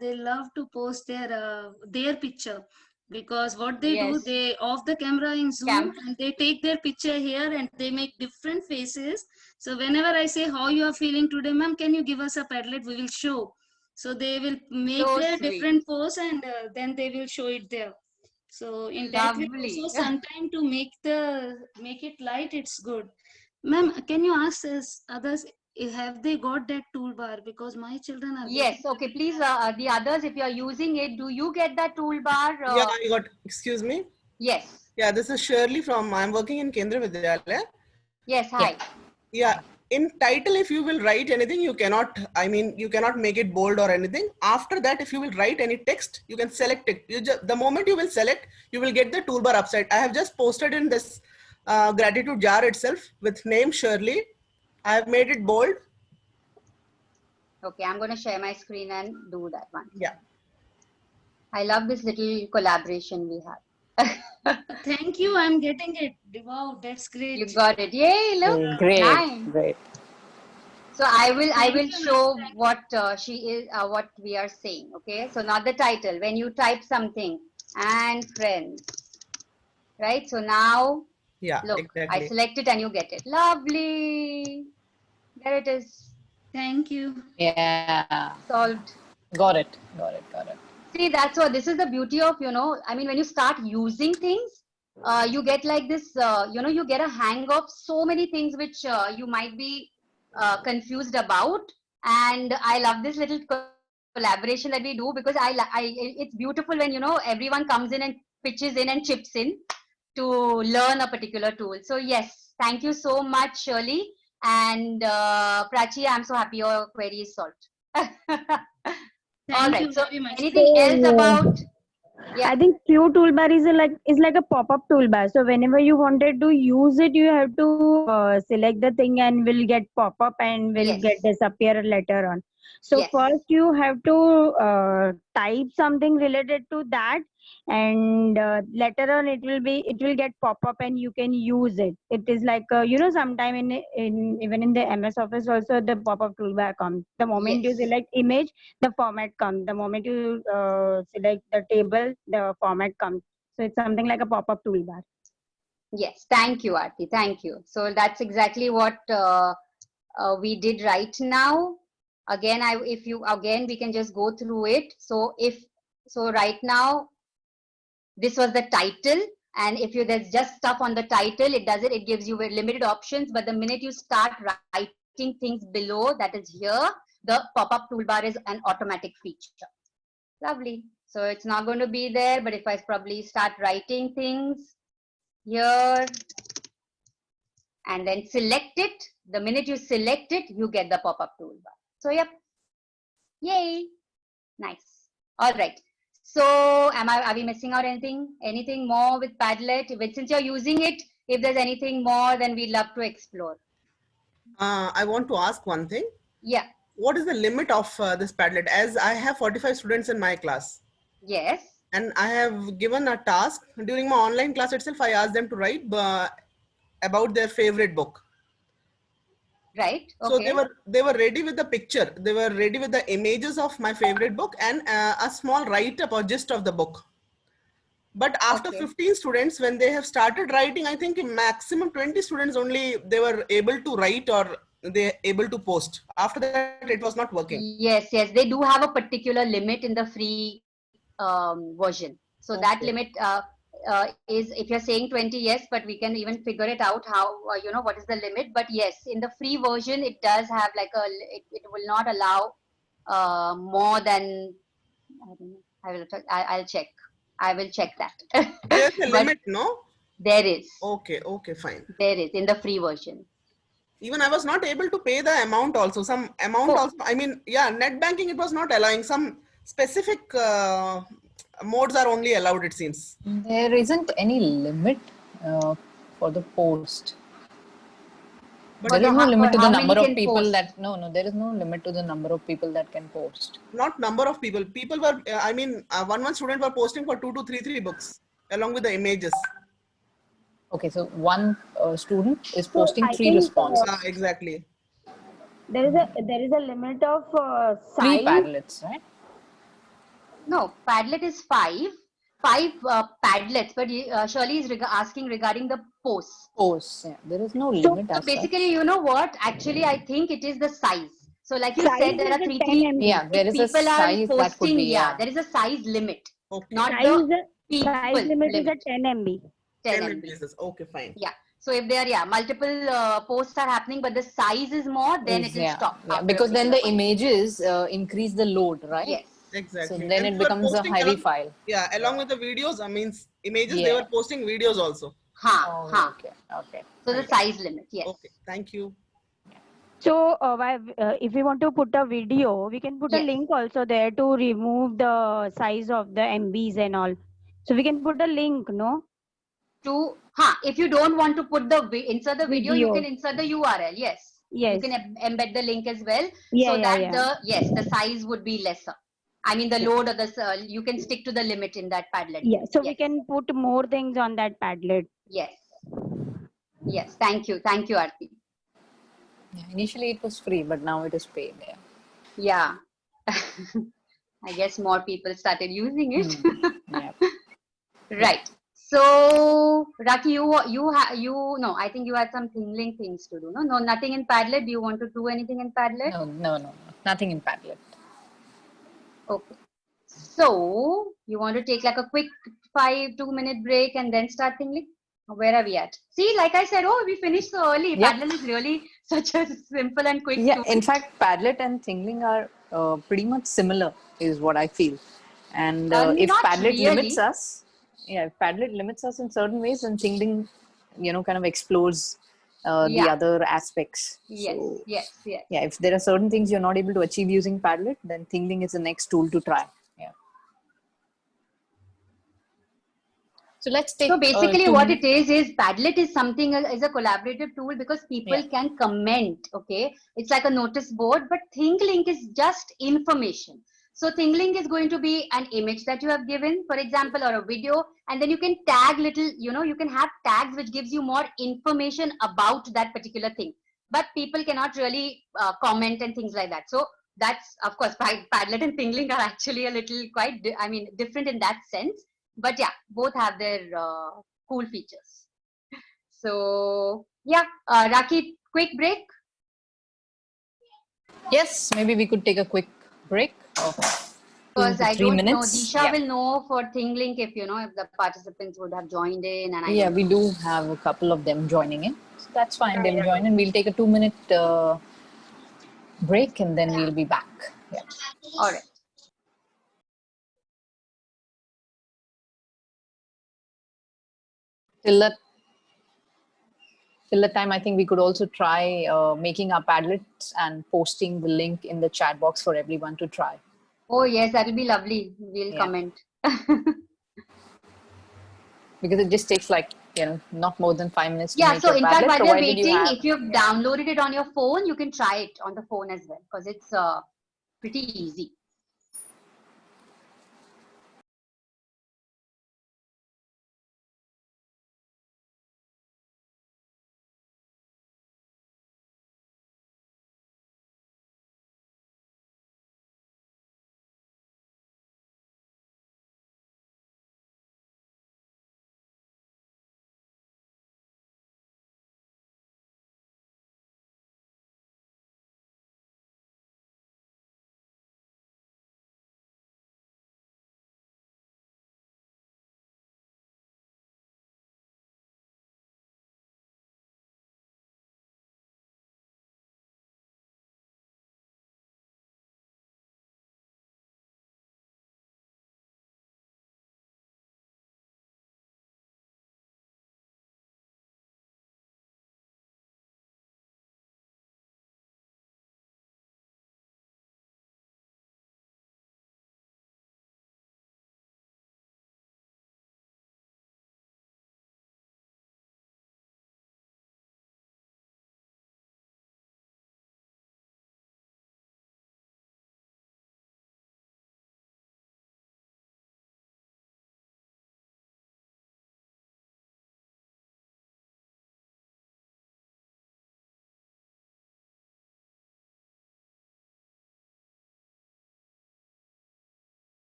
they love to post their picture, because what they do, Yes. they off the camera in Zoom Camp. and they take their picture here and they make different faces. So whenever I say how you are feeling today, ma'am, can you give us a Padlet? We will show. So they will make So their sweet. different pose, and then they will show it there. So in that way Lovely. also, sometime to make it light, it's good. Ma'am, can you ask us others, have they got that toolbar? Because my children are Yes. getting. Okay. Please, the others, if you are using it, do you get that toolbar? Yeah, I got. Excuse me. Yes. Yeah, this is Shirley from. I'm working in Kendra Vidyalaya. Yes. Hi. Yeah, in title, if you will write anything, you cannot. I mean, you cannot make it bold or anything. After that, if you will write any text, you can select it. The moment you will select, you will get the toolbar upside. I have just posted in this gratitude jar itself with name Shirley. I have made it bold. Okay. I'm going to share my screen and do that one. Yeah. I love this little collaboration we have. Thank you. I'm getting it. Wow, that's You great. got it. Yay! Look. Great, Nice. great. So I will Thank you, show ma'am. what what we are saying. Okay, so not the title. When you type something and friends, right? So now Yeah, look, I exactly. select it and you get it. Lovely. There it is. Thank you. Yeah. Solved. Got it. Got it. Got it. See, that's what this is the beauty of, I mean, when you start using things, you get like this, you get a hang of so many things which you might be confused about. And I love this little collaboration that we do because it's beautiful when, everyone comes in and pitches in and chips in to learn a particular tool. So yes, thank you so much, Shirley. And Prachi, I'm so happy your query is solved. All Thank right. you So very much. anything else So about? Yeah. I think Q toolbar is like a pop-up toolbar. So whenever you wanted to use it, you have to select the thing and will get pop-up and will Yes. get disappear later on. So Yes. first you have to type something related to that, and later on it will get pop-up and you can use it. It is like sometime in even in the MS Office also the pop-up toolbar comes. The moment you Yes. select image, the format comes. The moment you select the table, the format comes. So it's something like a pop-up toolbar. Yes. Thank you, Aarti. Thank you. So that's exactly what we did right now. Again, we can just go through it. So right now, this was the title. And if there's just stuff on the title, it gives you limited options. But the minute you start writing things below, that is here, the pop-up toolbar is an automatic feature. Lovely. So it's not going to be there, but if I probably start writing things here and then select it, the minute you select it, you get the pop-up toolbar. So yep. Yay. Nice. All right. So are we missing out anything? Anything more with Padlet? Since you're using it, if there's anything more, then we'd love to explore. I want to ask one thing. Yeah. What is the limit of this Padlet? As I have 45 students in my class, Yes. and I have given a task during my online class itself. I asked them to write about their favorite book. Right. So Okay. they were ready with the picture. They were ready with the images of my favorite book and a small write up or gist of the book. But after Okay. 15 students, when they have started writing, I think maximum 20 students only they were able to write or they able to post. After that, it was not working. Yes, yes, they do have a particular limit in the free version. So that Okay. limit is, if you're saying 20, yes, but we can even figure it out how, what is the limit. But yes, in the free version, it does have like it will not allow more than, I don't know, I'll check. I will check that. There's a But limit, no? there is. Okay, okay, fine. There is in the free version. Even I was not able to pay the amount also. Some amount also, I mean, yeah, net banking, it was not allowing. Some specific modes are only allowed, it seems. There isn't any limit for the post. But There is no for limit to how the many number of can people post? that there is no limit to the number of people that can post. not number of people. People were, I mean, one student were posting for 2 to 3 books along with the images. Okay, so one student is So posting I 3 think responses. Exactly. there is a limit of 3 size. Padlets, right? No, Padlet is five Padlets, but Shirley is asking regarding the posts. Posts, yeah. There is no So limit So as basically, such. you know what? Actually, I think it is the size. So like you size said, there is are a three. 10 MB. Yeah, there If is a people are size that could posting, be, yeah, there is a size limit, Okay. not the Size people limit is limit. a 10 MB. 10 10 MB. basis. Okay, fine. Yeah. So if there are multiple posts are happening, but the size is more, then it will stop yeah, after a because then particular the point. images increase the load, right? Yes. So Exactly. then And it they were becomes a posting heavy along, file. yeah, along with the videos, I mean, images, they Yeah. were posting videos also. Ha. Okay. So the size limit, yes. Okay, thank you. So if we want to put a video, we can put a Yes. link also there to remove the size of the MBs and all. So we can put a link, no? If you don't want to put insert the video, you can Video. insert the URL. Yes. You Yes. can embed the link as well, Yeah, so yeah, that yeah. the size would be lesser. I mean, the load or you can stick to the limit in that Padlet. Yeah. So we Yes. can put more things on that Padlet. Yes. Yes. Thank you. Thank you, Aarti. Yeah, initially it was free, but now it is paid. Yeah. Yeah. I guess more people started using it. Yeah. Right. So, Raki, no, I think you had some Thinglink things to do. No, nothing in Padlet. Do you want to do anything in Padlet? No. Nothing in Padlet. Okay. So, you want to take like a quick 2 minute break and then start Thinglink? Where are we at? See, like I said, oh, we finished so early. Yep. Padlet is really such a simple and quick Yeah, tool. in fact, Padlet and Thinglink are pretty much similar, is what I feel. And if Not Padlet limits really. us, if Padlet limits us in certain ways, then Thinglink, kind of explores the Yeah. other aspects. Yes, So, yes. yeah, if there are certain things you're not able to achieve using Padlet, then Thinglink is the next tool to try. Yeah. So let's take So basically 2 what minutes. it is Padlet is something is a collaborative tool because people Yeah. can comment. Okay, it's like a notice board, but Thinglink is just information. So Thinglink is going to be an image that you have given, for example, or a video, and then you can tag little, you can have tags which gives you more information about that particular thing. But people cannot really comment and things like that. So that's, of course, Padlet and Thinglink are actually a little quite, different in that sense. But yeah, both have their cool features. So yeah, Raki, quick break. Yes, maybe we could take a quick break of 2 Because to I 3 don't know, minutes. Disha Yeah. will know for Thinglink if if the participants would have joined in, and I Yeah, don't we know. do have a couple of them joining in. So that's fine. They'll join in. We'll take a 2 minute break and then we'll be back. Yeah. All right. Till that till that time, I think we could also try making our Padlets and posting the link in the chat box for everyone to try. Oh yes, that'll be lovely. We'll Yeah. comment. Because it just takes like not more than 5 minutes to Yeah, make so your in fact, Padlet, while we are provided you waiting, have. if you've downloaded it on your phone, you can try it on the phone as well because it's pretty easy.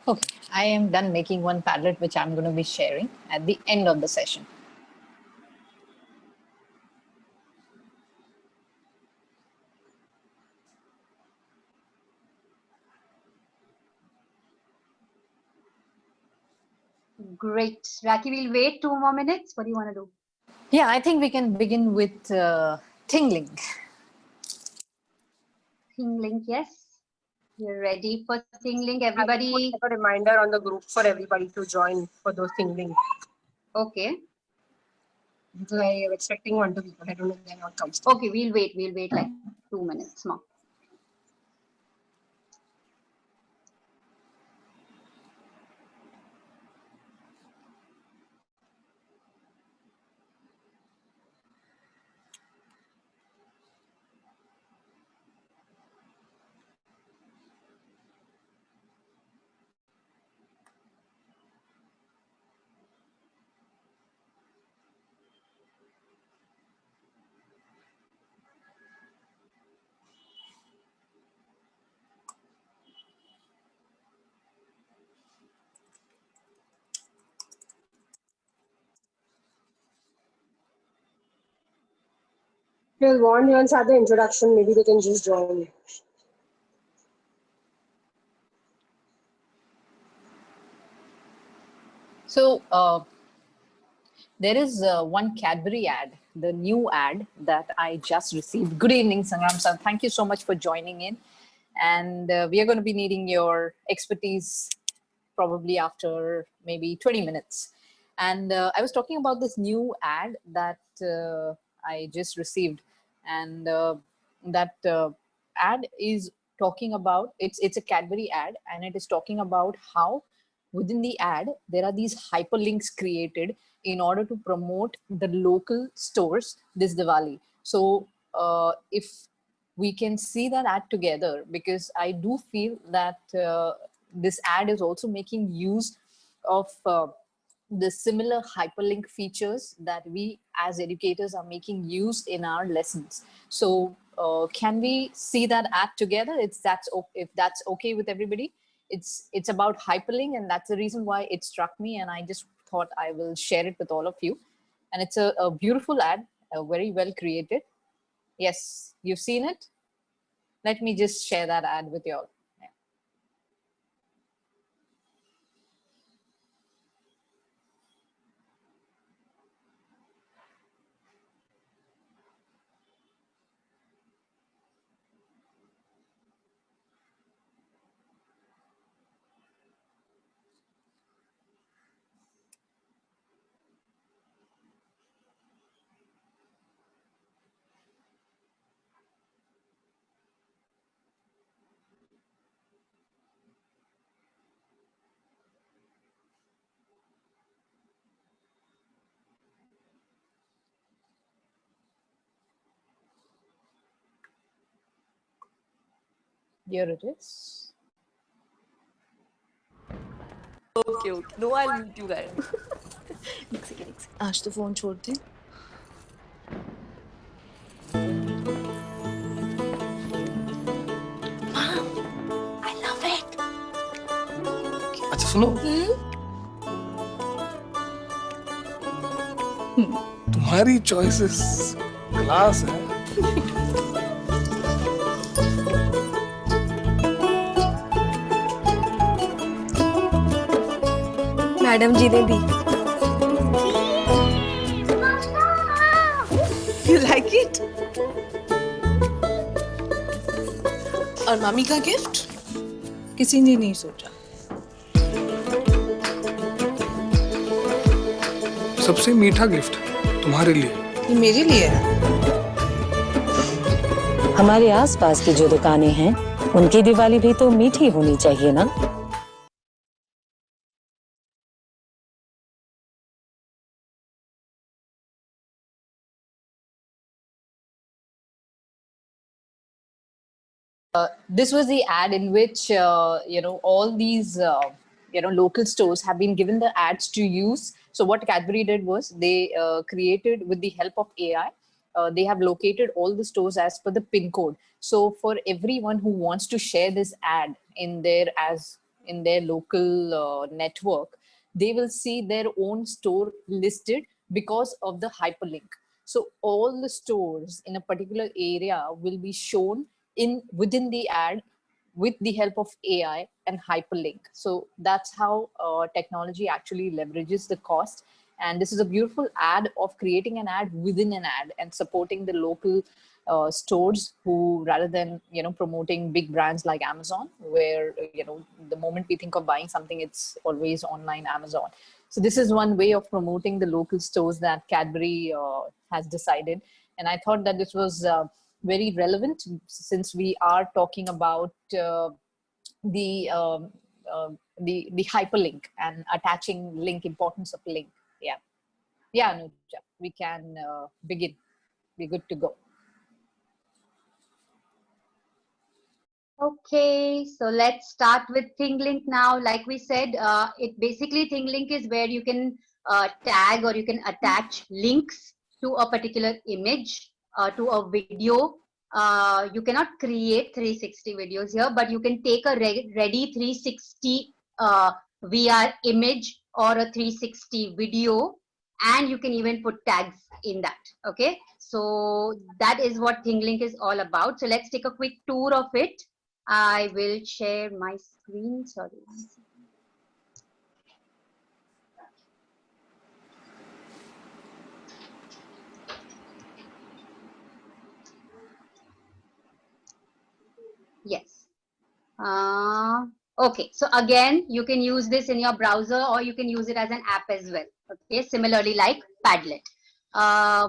Okay, I am done making one Padlet, which I'm going to be sharing at the end of the session. Great. Raki, we'll wait 2 more minutes. What do you want to do? Yeah, I think we can begin with Thinglink. Thinglink, yes. You're ready for Thinglink, I everybody? put a reminder on the group for everybody to join for those Thinglink. Okay. So I am expecting 1 2 people. I don't know if they're not coming. Okay, we'll wait. We'll wait like 2 minutes more. Well, one once had the introduction, maybe they can just join. So there is one Cadbury ad, the new ad that I just received. Good evening, Sangram sir. Thank you so much for joining in. And we are going to be needing your expertise probably after maybe 20 minutes. And I was talking about this new ad that I just received. And that ad is talking about, it's a Cadbury ad, and it is talking about how within the ad, there are these hyperlinks created in order to promote the local stores this Diwali. So if we can see that ad together, because I do feel that this ad is also making use of the similar hyperlink features that we as educators are making use in our lessons. So can we see that ad together? If that's okay with everybody. It's about hyperlink, and that's the reason why it struck me, and I just thought I will share it with all of you. And it's a beautiful ad, very well created. Yes, you've seen it. Let me just share that ad with you all. Here it is. Okay, okay. No, I'll mute you guys. एक second आज तो phone छोड़ दे. I love it. अच्छा सुनो, तुम्हारी choices class है. Madam जी ने दी. You like it? और मम्मी का गिफ्ट किसी ने नहीं सोचा. सबसे मीठा गिफ्ट तुम्हारे लिए. ये मेरे लिए है. हमारे आसपास की जो दुकानें हैं, उनकी दिवाली भी तो मीठी होनी चाहिए ना. This was the ad in which all these local stores have been given the ads to use. So what Cadbury did was they created, with the help of AI, they have located all the stores as per the pin code. So for everyone who wants to share this ad in their, as in their local network, they will see their own store listed because of the hyperlink. So all the stores in a particular area will be shown within the ad with the help of AI and hyperlink. So that's how technology actually leverages the cost. And this is a beautiful ad of creating an ad within an ad and supporting the local stores who, rather than promoting big brands like Amazon, where the moment we think of buying something, it's always online Amazon. So this is one way of promoting the local stores that Cadbury has decided. And I thought that this was very relevant, since we are talking about the hyperlink and attaching link, importance of link. Yeah, Anuja, we can begin. We're good to go. Okay, so let's start with Thinglink now. Like we said, Thinglink is where you can tag or you can attach links to a particular image, to a video. You cannot create 360 videos here, but you can take a ready 360 VR image or a 360 video, and you can even put tags in that. Okay, so that is what Thinglink is all about. So let's take a quick tour of it. I will share my screen. Sorry. Yes. Okay. So again, you can use this in your browser, or you can use it as an app as well. Okay. Similarly, like Padlet. I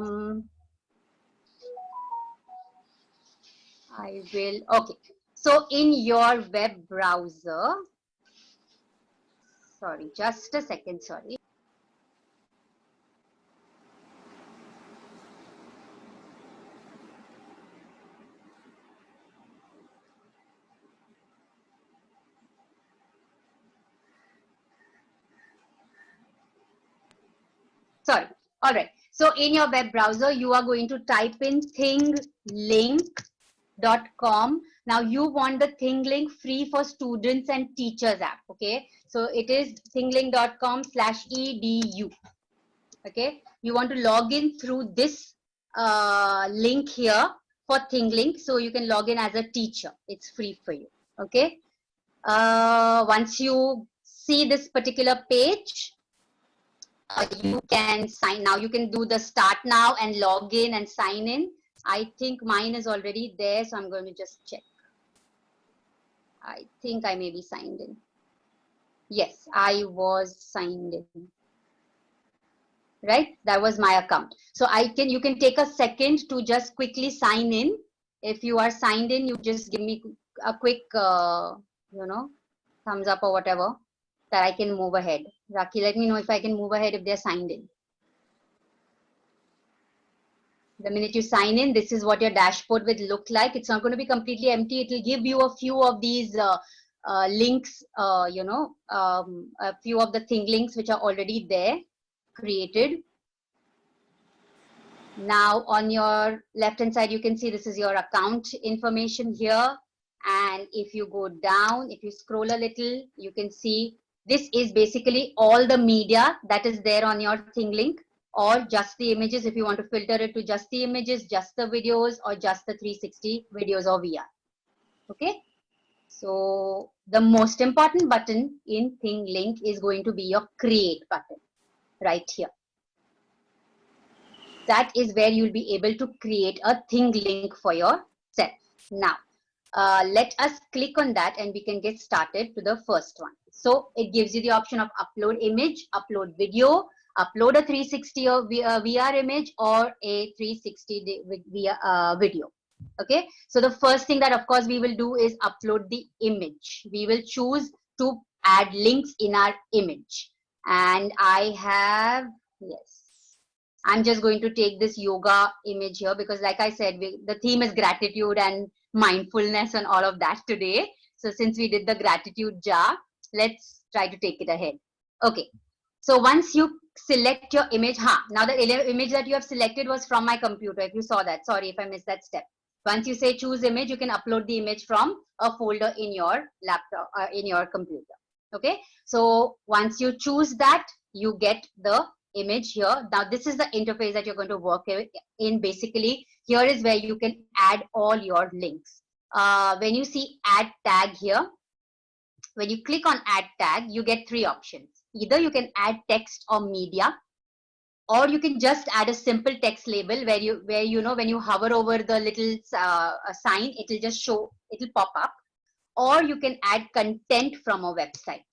will. Okay. So in your web browser, sorry, just a second. Sorry. Sorry. All right. So in your web browser, you are going to type in thinglink.com. Now you want the Thinglink free for students and teachers app. Okay. So it is thinglink.com/edu. Okay. You want to log in through this link here for Thinglink. So you can log in as a teacher. It's free for you. Okay. Once you see this particular page, you can sign now. You can do the start now and log in and sign in. I think mine is already there, so I'm going to just check. I think I may be signed in. Yes, I was signed in. Right, that was my account. So you can take a second to just quickly sign in. If you are signed in, you just give me a quick, thumbs up or whatever, that I can move ahead. Raki, let me know if I can move ahead if they're signed in. The minute you sign in, this is what your dashboard will look like. It's not going to be completely empty. It will give you a few of these links, a few of the Thinglinks which are already there, created. Now on your left hand side, you can see this is your account information here. And if you go down, if you scroll a little, you can see this is basically all the media that is there on your Thinglink, or just the images if you want to filter it to just the images, just the videos, or just the 360 videos or VR. Okay. So the most important button in Thinglink is going to be your create button right here. That is where you'll be able to create a Thinglink for yourself. Now, let us click on that and we can get started to the first one. So it gives you the option of upload image, upload video, upload a 360 or VR image, or a 360 video. Okay. So the first thing that of course we will do is upload the image. We will choose to add links in our image. And I have, yes, I'm just going to take this yoga image here because like I said, the theme is gratitude and mindfulness and all of that today. So since we did the gratitude jar, let's try to take it ahead. Okay. So once you select your image, now the image that you have selected was from my computer. If you saw that, sorry if I missed that step. Once you say choose image, you can upload the image from a folder in your laptop, in your computer. Okay, so once you choose that, you get the image here. Now this is the interface that you're going to work in. Basically, here is where you can add all your links. When you see add tag here, when you click on add tag, you get three options. Either you can add text or media, or you can just add a simple text label where you know when you hover over the little sign, it will just show, it will pop up. Or you can add content from a website.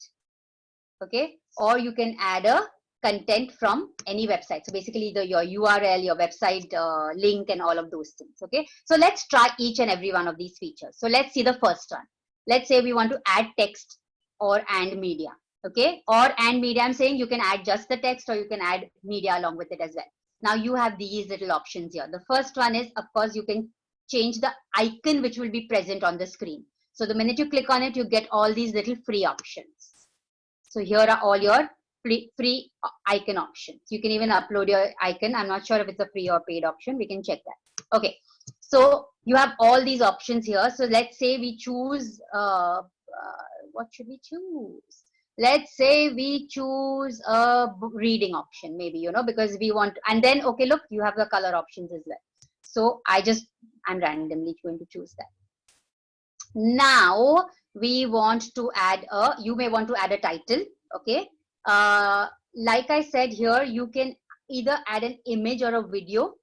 Okay, or you can add a content from any website. So basically your URL, your website link, and all of those things. Okay, so let's try each and every one of these features. So let's see the first one. Let's say we want to add text or and media. Okay, or and media, I'm saying you can add just the text or you can add media along with it as well. Now you have these little options here. The first one is, of course, you can change the icon which will be present on the screen. So the minute you click on it, you get all these little free options. So here are all your free icon options. You can even upload your icon. I'm not sure if it's a free or paid option. We can check that. Okay, so you have all these options here. So let's say we choose, what should we choose? Let's say we choose a reading option, maybe, you know, because we want, and then, okay, look, you have the color options as well. So I'm randomly going to choose that. Now we want to add you may want to add a title. Okay, like I said here, you can either add an image or a video.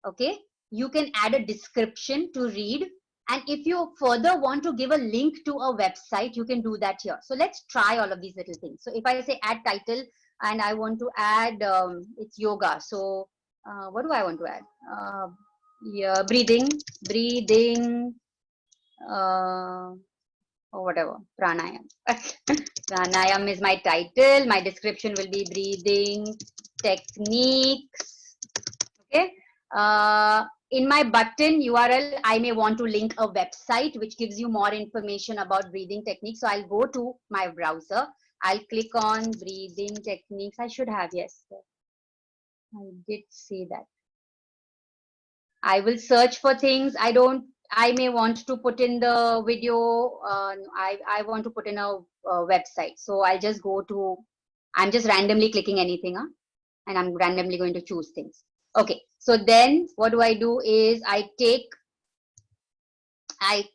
Okay, you can add a description to read, and if you further want to give a link to a website, you can do that here. So let's try all of these little things. So if I say add title and I want to add it's yoga, so what do I want to add? Yeah, breathing or whatever, pranayam. Pranayam is my title. My description will be breathing techniques. Okay. In my button URL, I may want to link a website which gives you more information about breathing techniques. So I'll go to my browser. I'll click on breathing techniques. I should have, yes. I did see that. I will search for things. I may want to put in the video. I want to put in a website. So I'll just go to, I'm just randomly clicking anything, and I'm randomly going to choose things. Okay, so then what do I do is I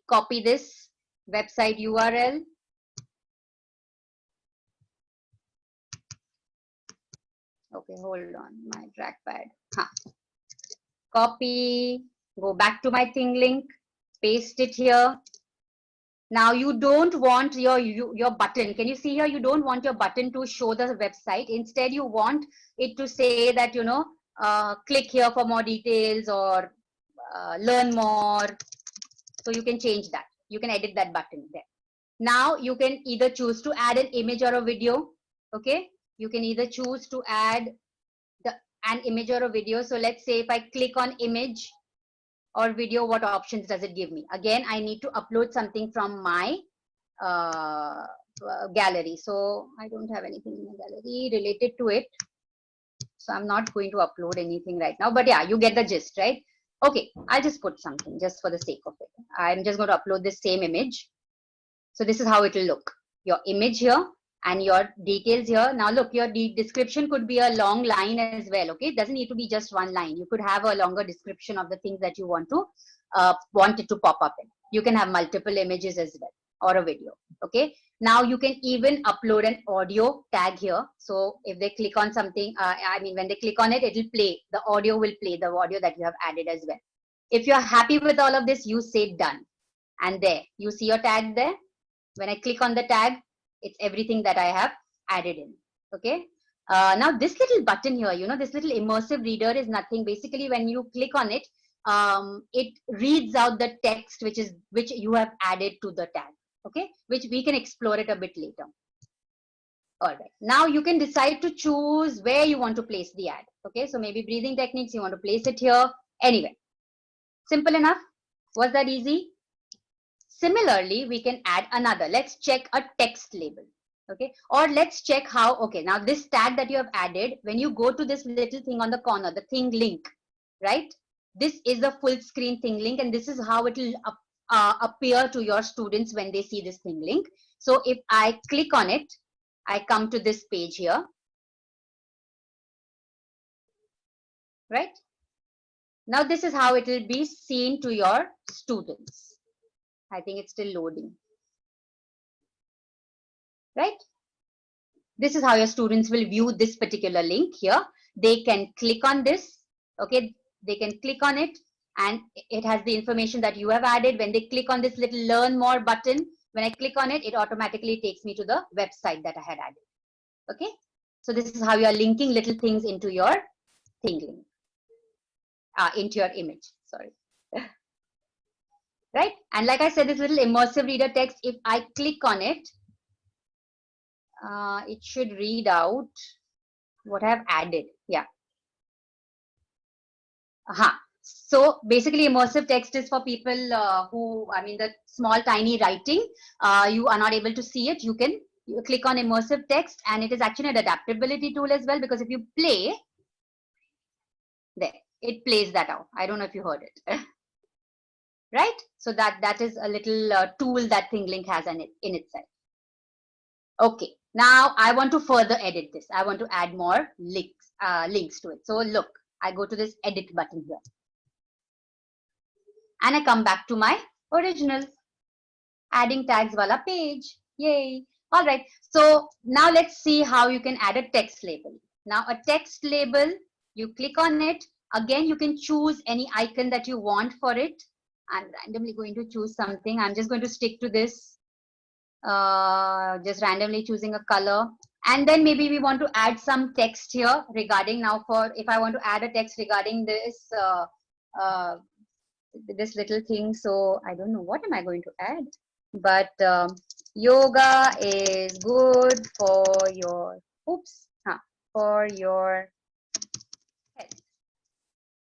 copy this website URL. Okay, hold on, my trackpad. Copy, go back to my Thinglink, paste it here. Now you don't want your button. Can you see here? You don't want your button to show the website. Instead, you want it to say that, you know, click here for more details or learn more. So you can change that. You can edit that button there. Now you can either choose to add an image or a video. Okay, you can either choose to add an image or a video. So let's say if I click on image or video, what options does it give me? Again, I need to upload something from my gallery. So I don't have anything in the gallery related to it. So I'm not going to upload anything right now, but yeah, you get the gist, right? Okay, I'll just put something just for the sake of it. I'm just going to upload the same image. So this is how it will look. Your image here and your details here. Now look, your description could be a long line as well. Okay, it doesn't need to be just one line. You could have a longer description of the things that you want it to pop up in. You can have multiple images as well, or a video. Okay, now you can even upload an audio tag here. So if they click on something, when they click on it, it will play. The audio will play, the audio that you have added as well. If you're happy with all of this, you say done. And there, you see your tag there. When I click on the tag, it's everything that I have added in. Okay. Now this little button here, you know, this little immersive reader is nothing. Basically, when you click on it, it reads out the text which you have added to the tag. Okay, which we can explore it a bit later. All right. Now you can decide to choose where you want to place the ad. Okay, so maybe breathing techniques, you want to place it here. Anyway, simple enough. Was that easy? Similarly, we can add another. Let's check a text label. Okay, or let's check how. Okay, now this tag that you have added, when you go to this little thing on the corner, the Thinglink, right? This is the full screen Thinglink, and this is how it will appear to your students when they see this Thinglink. So if I click on it, I come to this page here, right? Now this is how it will be seen to your students. I think it's still loading, right? This is how your students will view this particular link here. They can click on this, okay? They can click on it and it has the information that you have added. When they click on this little learn more button, when I click on it, it automatically takes me to the website that I had added, okay? So this is how you are linking little things into your Thinglink, into your image, sorry. Right? And like I said, this little immersive reader text, if I click on it, it should read out what I have added. Yeah. So basically immersive text is for people who, I mean, the small tiny writing, you are not able to see it. You click on immersive text, and it is actually an adaptability tool as well, because if you play, there, it plays that out. I don't know if you heard it. Right? So that is a little tool that Thinglink has in itself. Okay, now I want to further edit this. I want to add more links to it. So look, I go to this edit button here. And I come back to my original adding tags wala page. Yay. All right. So now let's see how you can add a text label. Now a text label, you click on it. Again, you can choose any icon that you want for it. I'm randomly going to choose something. I'm just going to stick to this, just randomly choosing a color. And then maybe we want to add some text here regarding now for, if I want to add a text regarding this, this little thing. So I don't know, what am I going to add? But yoga is good for your, for your health.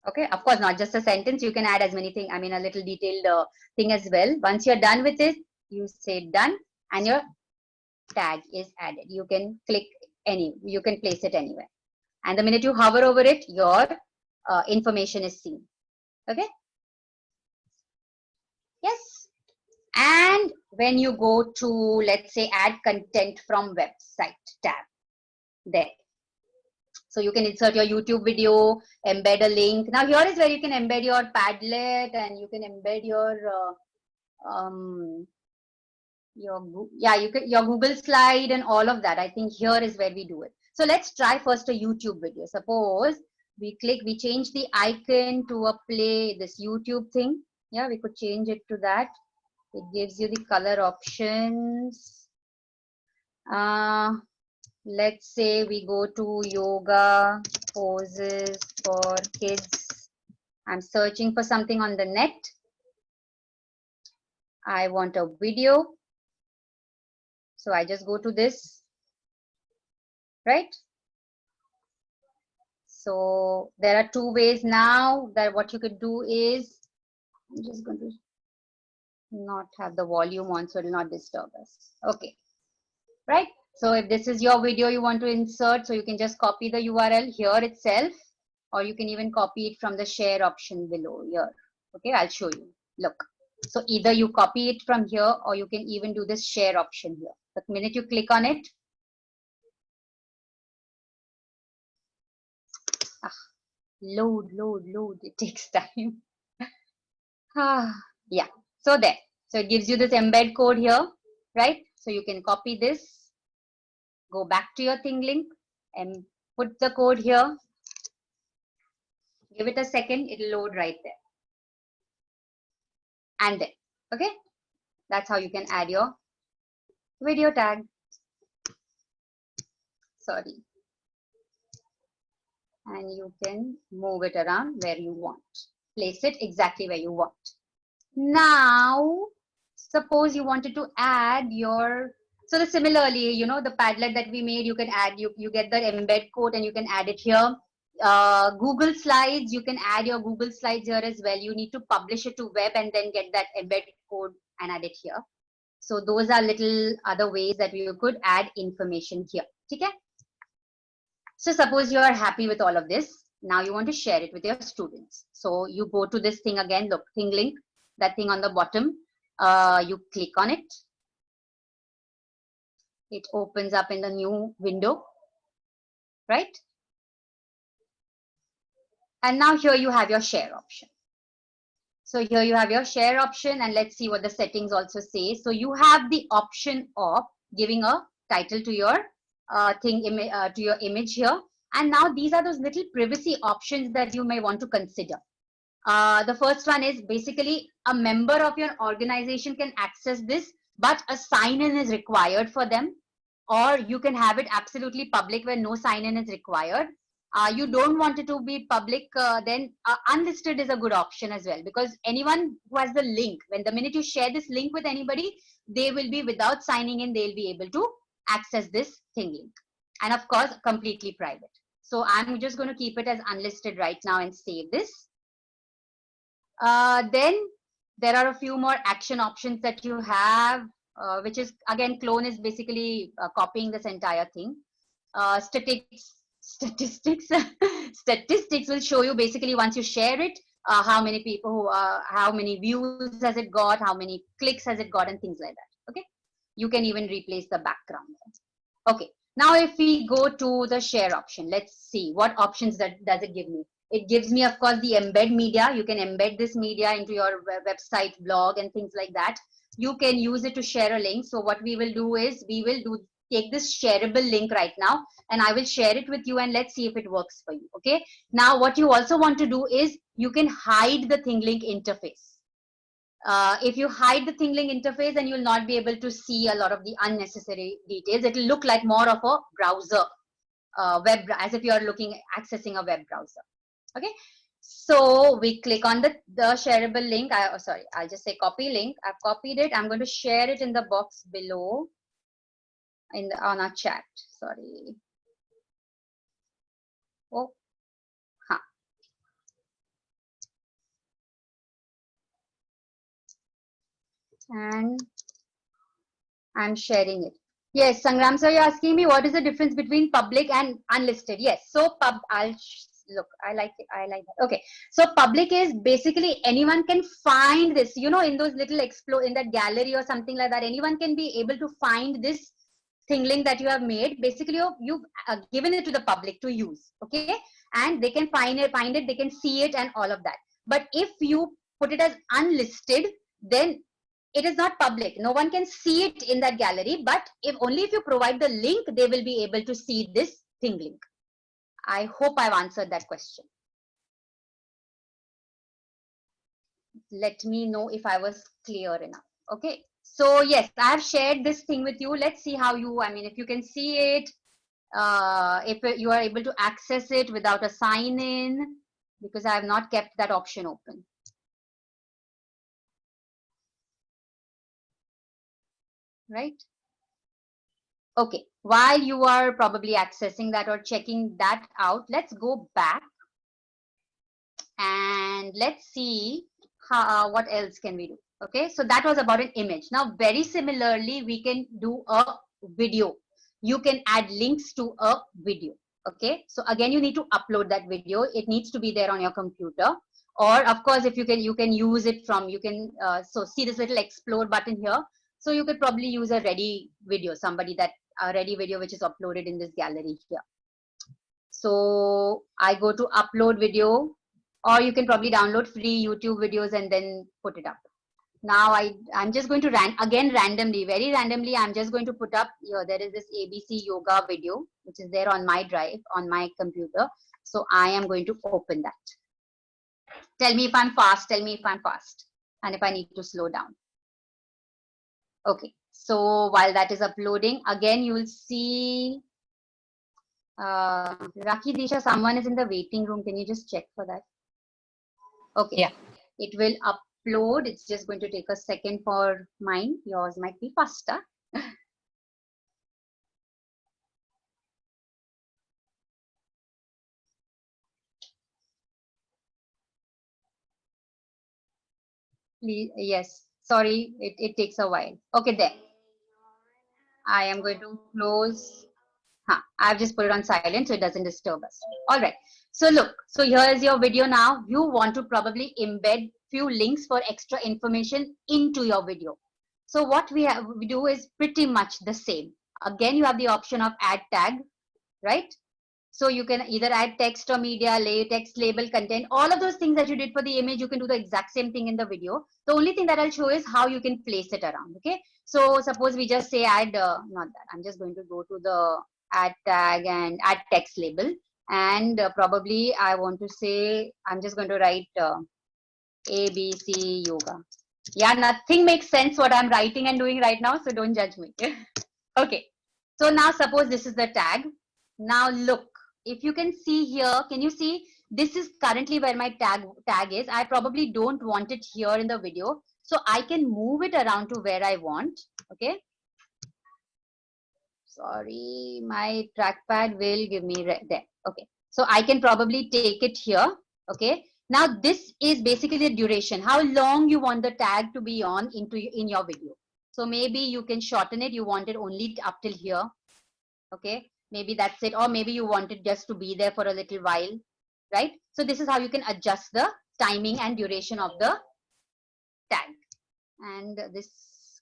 Okay, of course, not just a sentence. You can add as many things. I mean, a little detailed thing as well. Once you're done with it, you say done, and your tag is added. You can click you can place it anywhere. And the minute you hover over it, your information is seen. Okay. Yes. And when you go to, let's say, add content from website tab, there. So you can insert your YouTube video, embed a link. Now here is where you can embed your Padlet, and you can embed your your Google slide and all of that. I think here is where we do it. So let's try first a YouTube video. Suppose we change the icon to a play, this YouTube thing. Yeah, we could change it to that. It gives you the color options. Let's say we go to yoga poses for kids. I'm searching for something on the net. I want a video. So I just go to this, right? So there are two ways now that what you could do is, I'm just going to not have the volume on so it will not disturb us. Okay, right? So if this is your video you want to insert, so you can just copy the URL here itself, or you can even copy it from the share option below here. Okay, I'll show you. Look, so either you copy it from here, or you can even do this share option here. The minute you click on it, load, it takes time. Yeah, so there. So it gives you this embed code here, right? So you can copy this, go back to your Thinglink and put the code here. Give it a second, it'll load right there. And there, okay? That's how you can add your video tag. Sorry. And you can move it around where you want. Place it exactly where you want. Now, suppose you wanted to add your, so similarly, you know, the Padlet that we made, you can add, you get the embed code and you can add it here. Google Slides, you can add your Google Slides here as well. You need to publish it to web and then get that embed code and add it here. So those are little other ways that you could add information here. Okay? So suppose you are happy with all of this. Now you want to share it with your students. So you go to this thing again, look, Thinglink, that thing on the bottom. You click on it. it opens up in the new window, right? And now here you have your share option. So here you have your share option, and let's see what the settings also say. So you have the option of giving a title to your to your image here. And now these are those little privacy options that you may want to consider. The first one is basically a member of your organization can access this, but a sign-in is required for them. Or you can have it absolutely public where no sign-in is required. You don't want it to be public, then unlisted is a good option as well, because anyone who has the link, when the minute you share this link with anybody, they will be, without signing in, they'll be able to access this Thinglink. And of course, completely private. So I'm just going to keep it as unlisted right now and save this. Then there are a few more action options that you have, which is again, clone is basically copying this entire thing. Statistics will show you basically once you share it, how many people, how many views has it got, how many clicks has it got, and things like that. Okay, you can even replace the background. Okay, now if we go to the share option, let's see what options does it give me. It gives me, of course, the embed media. You can embed this media into your website, blog, and things like that. You can use it to share a link. So what we will do is we will take this shareable link right now, and I will share it with you, and let's see if it works for you. Okay. Now, what you also want to do is you can hide the Thinglink interface. If you hide the Thinglink interface, then you'll not be able to see a lot of the unnecessary details. It will look like more of a browser, as if you are accessing a web browser. Okay, so we click on the shareable link. I'll just say copy link. I've copied it. I'm going to share it in the box below on our chat. Sorry. Oh, huh. And I'm sharing it. Yes, Sangram sir, you're asking me what is the difference between public and unlisted. Yes, so look, I like it. I like that. Okay, so public is basically anyone can find this, you know, in those little in that gallery or something like that. Anyone can be able to find this Thinglink that you have made. Basically, you've given it to the public to use. Okay, and they can find it, they can see it, and all of that. But if you put it as unlisted, then it is not public. No one can see it in that gallery, but only if you provide the link, they will be able to see this Thinglink. I hope I've answered that question. Let me know if I was clear enough. Okay. So yes, I've shared this thing with you. Let's see how if you can see it, if you are able to access it without a sign in, because I have not kept that option open. Right? Okay, while you are probably accessing that or checking that out, let's go back and let's see what else can we do. Okay, so that was about an image. Now, very similarly, we can do a video. You can add links to a video. Okay, so again, you need to upload that video. It needs to be there on your computer. Or of course, if you can use it from, so see this little explore button here. So you could probably use a ready video, a ready video which is uploaded in this gallery here. So I go to upload video, or you can probably download free YouTube videos and then put it up. Now I'm just going to randomly, very randomly, I'm just going to put up here. There is this ABC yoga video, which is there on my drive, on my computer. So I am going to open that. Tell me if I'm fast, and if I need to slow down. Okay, so while that is uploading, again, you will see, Raki Disha, someone is in the waiting room. Can you just check for that? Okay, yeah. It will upload. It's just going to take a second for mine. Yours might be faster. Please, yes, sorry, it takes a while. Okay, there. I am going to close. I've just put it on silent so it doesn't disturb us. All right. So look, so here is your video now. You want to probably embed few links for extra information into your video. So what we do is pretty much the same. again, you have the option of add tag, right? So you can either add text or media, text, label, content, all of those things that you did for the image, you can do the exact same thing in the video. The only thing that I'll show is how you can place it around. Okay. So suppose we just say add, not that, I'm just going to go to the add tag and add text label. And probably I want to say, I'm just going to write ABC yoga. Yeah, nothing makes sense what I'm writing and doing right now. So don't judge me. Okay. So now suppose this is the tag. Now look, if you can see here, can you see this is currently where my tag is. I probably don't want it here in the video. So I can move it around to where I want. Okay. Sorry, my trackpad will give me there. Okay. So I can probably take it here. Okay. Now this is basically the duration, how long you want the tag to be on in your video. So maybe you can shorten it. You want it only up till here. Okay. Maybe that's it. Or maybe you want it just to be there for a little while, right? So this is how you can adjust the timing and duration of the tag. And this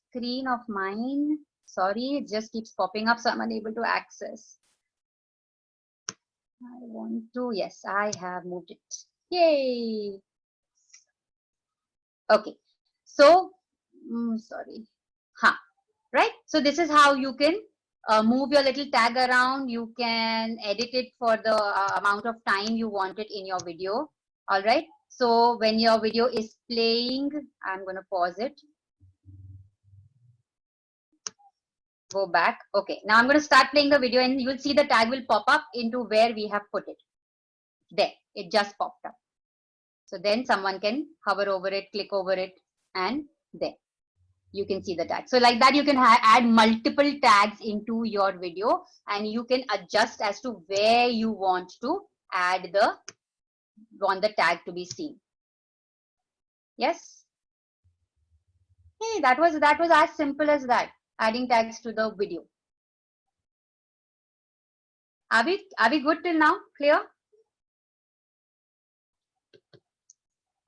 screen of mine, sorry, it just keeps popping up, so I'm unable to access. I want to, yes, I have moved it. Yay. Okay. So, sorry. Right. So this is how you can move your little tag around. You can edit it for the amount of time you want it in your video. All right. So when your video is playing, I'm going to pause it. Go back. Okay. Now I'm going to start playing the video and you will see the tag will pop up into where we have put it. There. It just popped up. So then someone can hover over it, click over it, and there. You can see the tag. So like that, you can add multiple tags into your video and you can adjust as to where you want to add the tag to be seen. Yes. Hey, that was as simple as that, adding tags to the video. Are we good till now? Clear?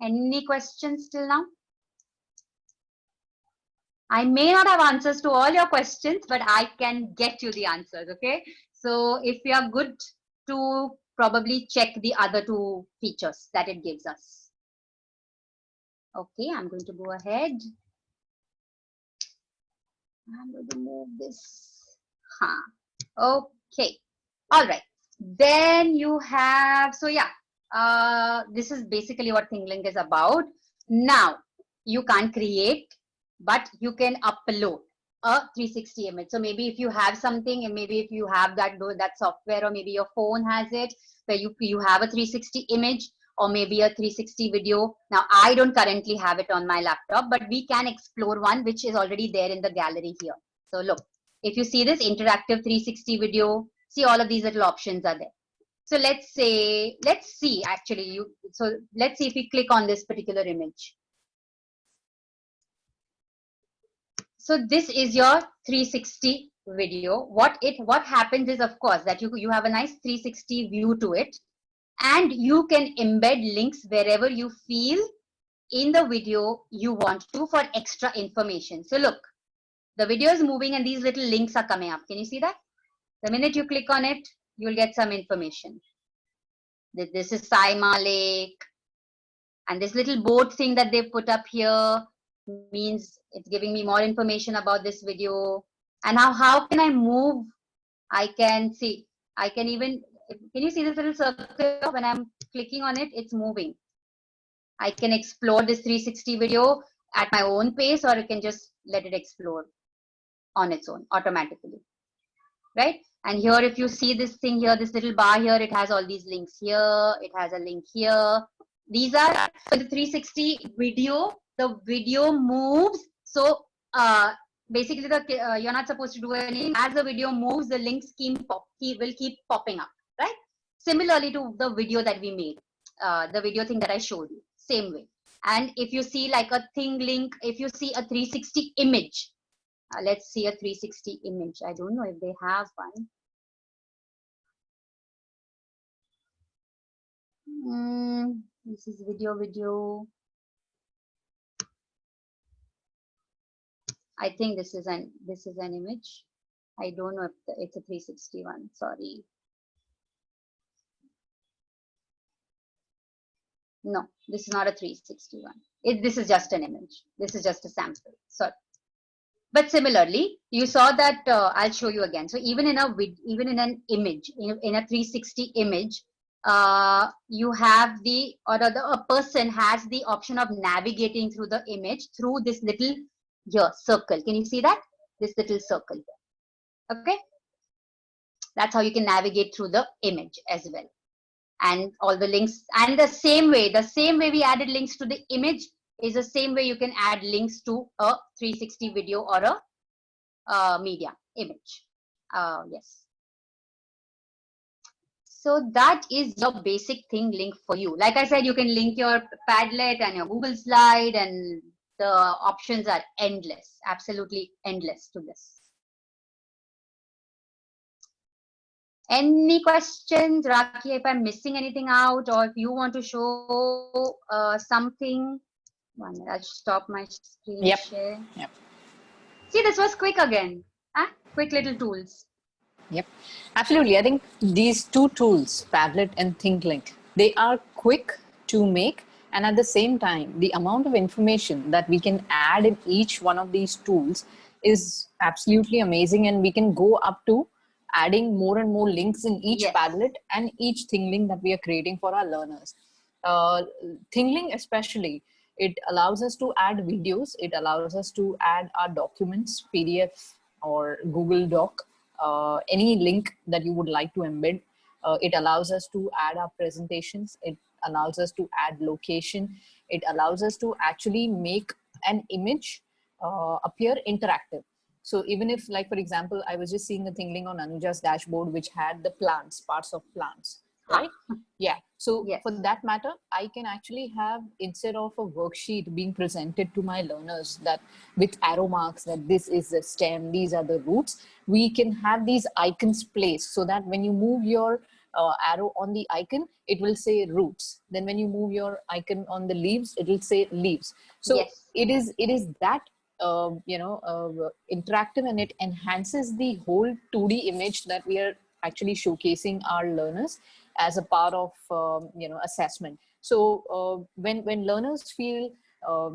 Any questions till now? I may not have answers to all your questions, but I can get you the answers. Okay. So if you are good to probably check the other two features that it gives us. Okay. I'm going to go ahead. I'm going to move this. Okay. All right. Then you have, so yeah, this is basically what Thinglink is about. Now you can't create, but you can upload a 360 image. So maybe if you have something, and maybe if you have that software, or maybe your phone has it, where you have a 360 image, or maybe a 360 video. Now I don't currently have it on my laptop, but we can explore one which is already there in the gallery here. So look, if you see this interactive 360 video, see all of these little options are there. So let's see actually, so let's see if we click on this particular image. So this is your 360 video. What happens is, of course, that you have a nice 360 view to it, and you can embed links wherever you feel in the video you want to for extra information. So look, the video is moving and these little links are coming up. Can you see that? The minute you click on it, you will get some information. This is Saima Lake, and this little boat thing that they put up here means it's giving me more information about this video. And how can I move? I can see, I can even, can you see this little circle? When I'm clicking on it, it's moving. I can explore this 360 video at my own pace, or I can just let it explore on its own automatically, right? And here, if you see this thing here, this little bar here, it has all these links here. It has a link here. These are for the 360 video. The video moves. So basically, you're not supposed to do anything. As the video moves, the links will keep popping up, right? Similarly to the video that we made, the video thing that I showed you, same way. And if you see like a Thinglink, if you see a 360 image, let's see a 360 image. I don't know if they have one. This is video. I think this is an image. I don't know if it's a 360 one. Sorry. No, this is not a 360 one. This is just an image. This is just a sample. Sorry. But similarly, you saw that I'll show you again. So even in an image, in a 360 image, you have a person has the option of navigating through the image through this little circle. Can you see that? This little circle here. Okay. That's how you can navigate through the image as well. And all the links, and the same way we added links to the image is the same way you can add links to a 360 video or a media image. Yes. So that is your basic Thinglink for you. Like I said, you can link your Padlet and your Google slide, and the options are endless, absolutely endless to this. Any questions, Raki, if I'm missing anything out, or if you want to show something? 1 minute, I'll stop my screen share. Yep. See, this was quick again. Huh? Quick little tools. Yep, absolutely. I think these two tools, Padlet and Thinglink, they are quick to make, and at the same time, the amount of information that we can add in each one of these tools is absolutely amazing, and we can go up to adding more and more links in each Padlet and each Thinglink that we are creating for our learners. Thinglink especially, it allows us to add videos, it allows us to add our documents, PDF or Google Doc, any link that you would like to embed. It allows us to add our presentations, it allows us to add location, it allows us to actually make an image appear interactive. So even if, like, for example, I was just seeing a Thinglink on Anuja's dashboard, which had the plants, parts of plants, right? Yeah. So for that matter, I can actually have, instead of a worksheet being presented to my learners that with arrow marks that this is the stem, these are the roots, we can have these icons placed so that when you move your arrow on the icon, it will say roots. Then when you move your icon on the leaves, it will say leaves. So it is that interactive, and it enhances the whole 2D image that we are actually showcasing our learners as a part of assessment. So when learners feel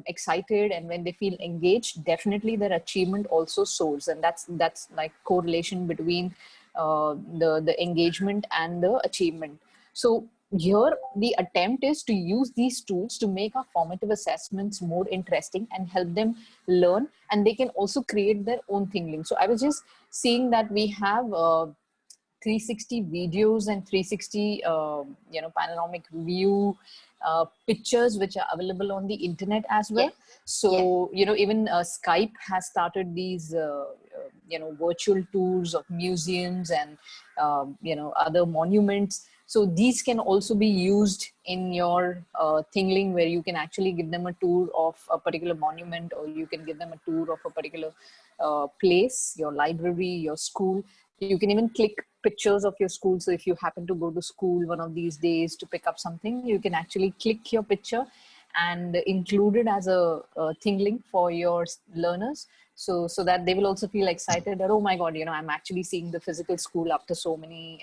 excited and when they feel engaged, definitely their achievement also soars, and that's like correlation between the engagement and the achievement. So here the attempt is to use these tools to make our formative assessments more interesting and help them learn, and they can also create their own Thinglink. So I was just seeing that we have 360 videos and 360 panoramic view pictures which are available on the internet as well. So even Skype has started these virtual tours of museums and other monuments. So these can also be used in your Thinglink, where you can actually give them a tour of a particular monument, or you can give them a tour of a particular place, your library, your school. You can even click pictures of your school. So if you happen to go to school one of these days to pick up something, you can actually click your picture and include it as a Thinglink for your learners. So that they will also feel excited that, oh my God, I'm actually seeing the physical school after so many,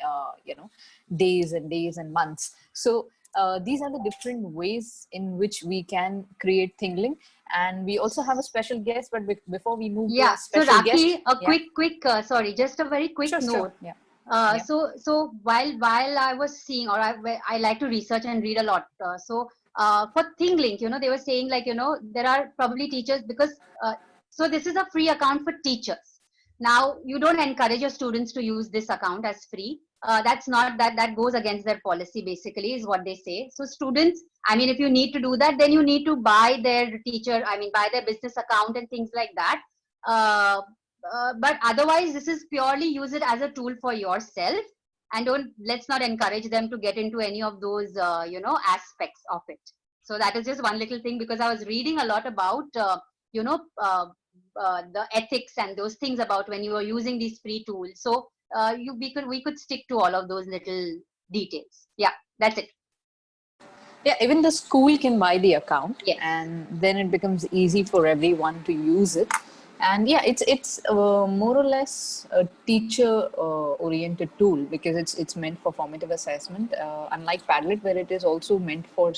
days and months. So these are the different ways in which we can create Thinglink. And we also have a special guest, but before we move to our special Raki, guest, quick, sorry, just a very quick note. So while I was seeing, or I like to research and read a lot. For Thinglink, they were saying, like, there are probably teachers, because so this is a free account for teachers. Now you don't encourage your students to use this account as free. That's not that goes against their policy, basically, is what they say. So students, I mean, if you need to do that, then you need to buy their buy their business account and things like that. But otherwise, this is purely use it as a tool for yourself, and let's not encourage them to get into any of those aspects of it. So that is just one little thing, because I was reading a lot about the ethics and those things about when you are using these free tools. So we could stick to all of those little details. Yeah, that's it. Yeah, even the school can buy the account, and then it becomes easy for everyone to use it. And yeah, it's more or less a teacher oriented tool because it's meant for formative assessment, unlike Padlet, where it is also meant for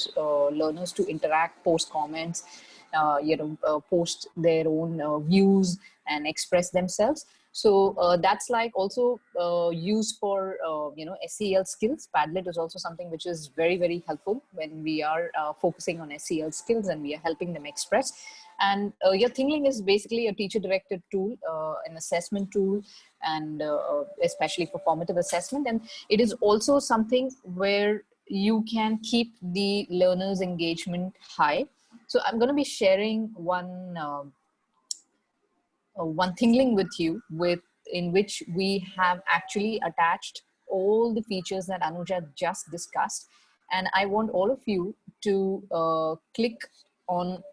learners to interact, post comments, post their own views and express themselves. So that's like also used for SEL skills. Padlet is also something which is very, very helpful when we are focusing on SEL skills and we are helping them express. And yeah, Thinglink is basically a teacher-directed tool, an assessment tool, and especially for formative assessment. And it is also something where you can keep the learner's engagement high. So I'm going to be sharing one Thinglink with you, in which we have actually attached all the features that Anuja just discussed. And I want all of you to click on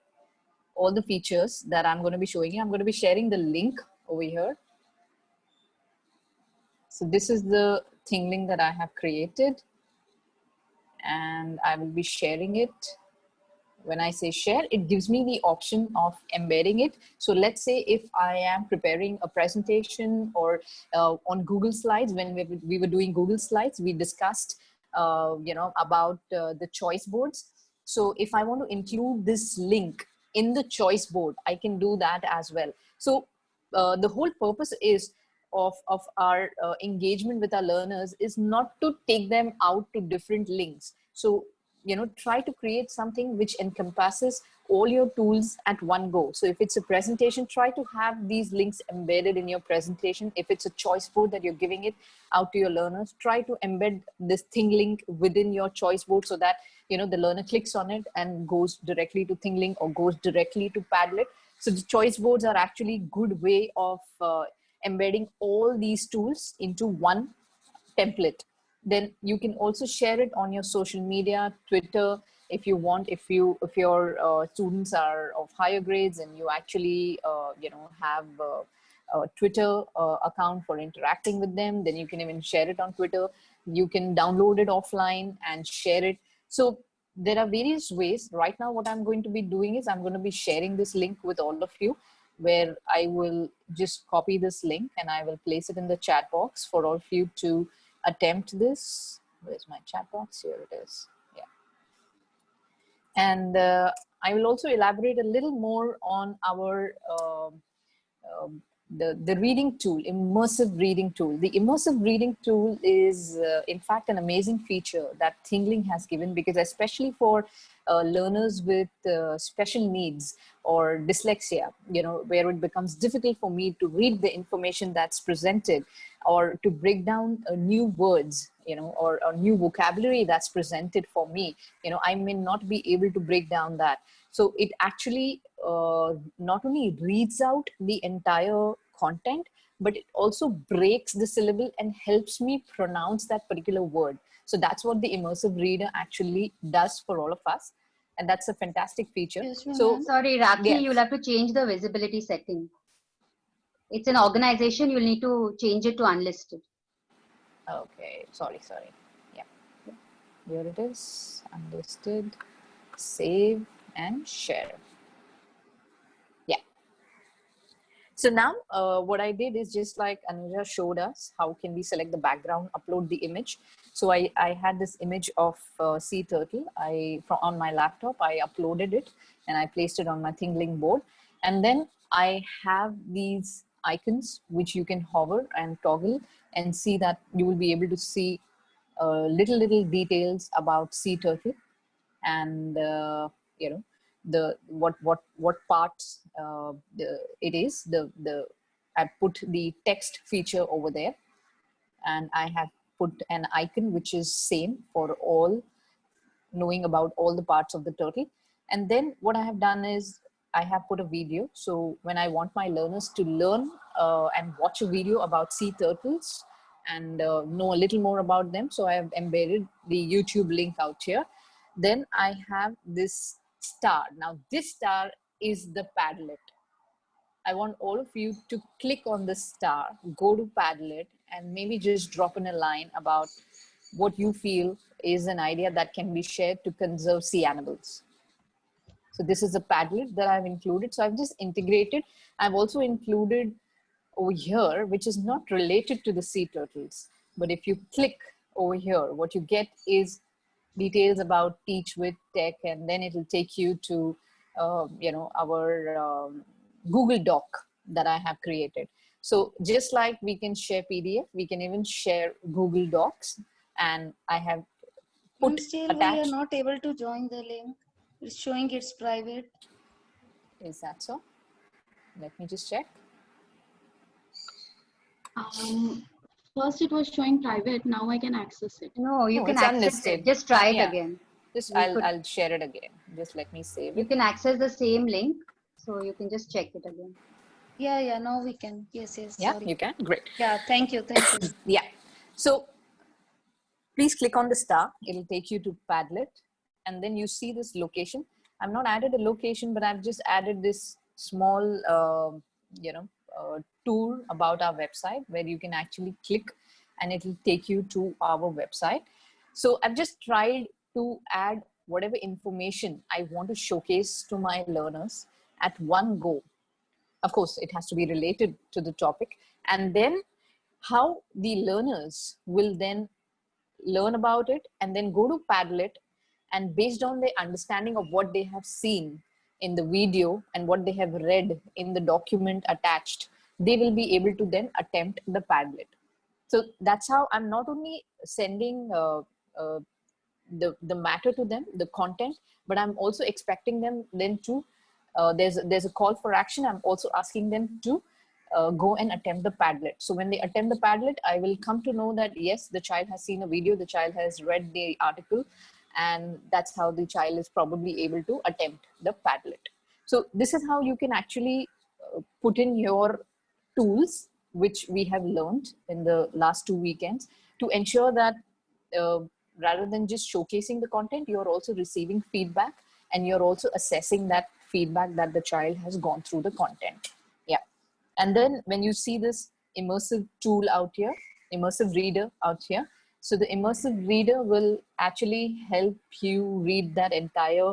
all the features that I'm going to be showing you. I'm going to be sharing the link over here. So this is the Thinglink that I have created, and I will be sharing it. When I say share, it gives me the option of embedding it. So let's say if I am preparing a presentation or on Google Slides, when we were doing Google Slides, we discussed about the choice boards. So if I want to include this link in the choice board, I can do that as well. So the whole purpose is of our engagement with our learners is not to take them out to different links. So try to create something which encompasses all your tools at one go. So if it's a presentation, try to have these links embedded in your presentation. If it's a choice board that you're giving it out to your learners, try to embed this Thinglink within your choice board so that the learner clicks on it and goes directly to Thinglink or goes directly to Padlet. So the choice boards are actually good way of embedding all these tools into one template. Then you can also share it on your social media, Twitter, if you want. If your students are of higher grades and you actually have a Twitter account for interacting with them, then you can even share it on Twitter. You can download it offline and share it. So there are various ways. Right now what I'm going to be doing is I'm going to be sharing this link with all of you, where I will just copy this link and I will place it in the chat box for all of you to attempt this. Where's my chat box? Here it is. Yeah. And I will also elaborate a little more on our the reading tool, immersive reading tool. The immersive reading tool is in fact an amazing feature that Thinglink has given, because especially for learners with special needs or dyslexia, where it becomes difficult for me to read the information that's presented, or to break down new words, or new vocabulary that's presented for me, I may not be able to break down that. So it actually not only reads out the entire content, but it also breaks the syllable and helps me pronounce that particular word. So that's what the immersive reader actually does for all of us. And that's a fantastic feature. So sorry, Rakhi, yeah. you'll have to change the visibility setting. It's an organization, you'll need to change it to unlisted. Okay, sorry. Yeah, here it is, unlisted, save and share. Yeah. So now what I did is just like Anuja showed us, how can we select the background, upload the image. So I had this image of sea turtle. On my laptop, I uploaded it and I placed it on my Thinglink board. And then I have these icons which you can hover and toggle and see that you will be able to see little details about sea turtle, and what parts it is. I put the text feature over there, and I have put an icon which is same for all, knowing about all the parts of the turtle. And then what I have done is I have put a video. So when I want my learners to learn and watch a video about sea turtles and know a little more about them, so I have embedded the YouTube link out here. Then I have this star. Now this star is the Padlet. I want all of you to click on the star, go to Padlet, and maybe just drop in a line about what you feel is an idea that can be shared to conserve sea animals. So this is a Padlet that I've included. So I've just integrated. I've also included over here, which is not related to the sea turtles. But if you click over here, what you get is details about Teach with Tech, and then it'll take you to, our Google Doc that I have created. So just like we can share PDF, we can even share Google Docs, and I have put And still we are attached. not able to join the link. It's showing it's private. Is that so? Let me just check. First it was showing private, now I can access it. No, you No, can it's access unlisted. it. Just try it Yeah. again. Just You I'll share it again. Just let me save You it. can access the same link, so you can just check it again. Yeah, now we can. Yes, Yeah, sorry. you can. Great. Yeah, thank you. Yeah. So please click on the star. It'll take you to Padlet, and then you see this location. I've not added a location, but I've just added this small, tool about our website where you can actually click, and it'll take you to our website. So I've just tried to add whatever information I want to showcase to my learners at one go. Of course, it has to be related to the topic, and then how the learners will then learn about it and then go to Padlet, and based on their understanding of what they have seen in the video and what they have read in the document attached, they will be able to then attempt the Padlet. So that's how I'm not only sending the matter to them, the content, but I'm also expecting them then to, there's a call for action. I'm also asking them to go and attempt the Padlet. So when they attempt the Padlet, I will come to know that yes, the child has seen a video, the child has read the article, and that's how the child is probably able to attempt the Padlet. So this is how you can actually put in your tools, which we have learned in the last 2 weekends, to ensure that rather than just showcasing the content, you're also receiving feedback, and you're also assessing that feedback that the child has gone through the content. Yeah. And then when you see this immersive tool out here, immersive reader out here, so the immersive reader will actually help you read that entire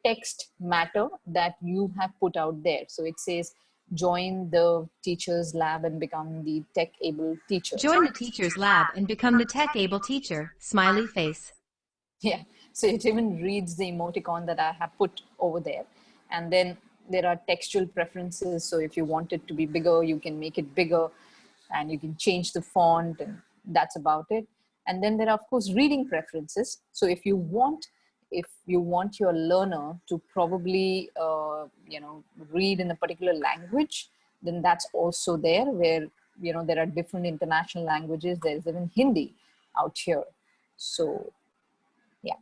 text matter that you have put out there. So it says, join the teacher's lab and become the tech-able teacher. Join the teacher's lab and become the tech-able teacher. Smiley face. Yeah, so it even reads the emoticon that I have put over there. And then there are textual preferences. So if you want it to be bigger, you can make it bigger, and you can change the font, and that's about it. And then there are, of course, reading preferences. So if you want your learner to probably, read in a particular language, then that's also there, where, there are different international languages. There's even Hindi out here. So, yeah.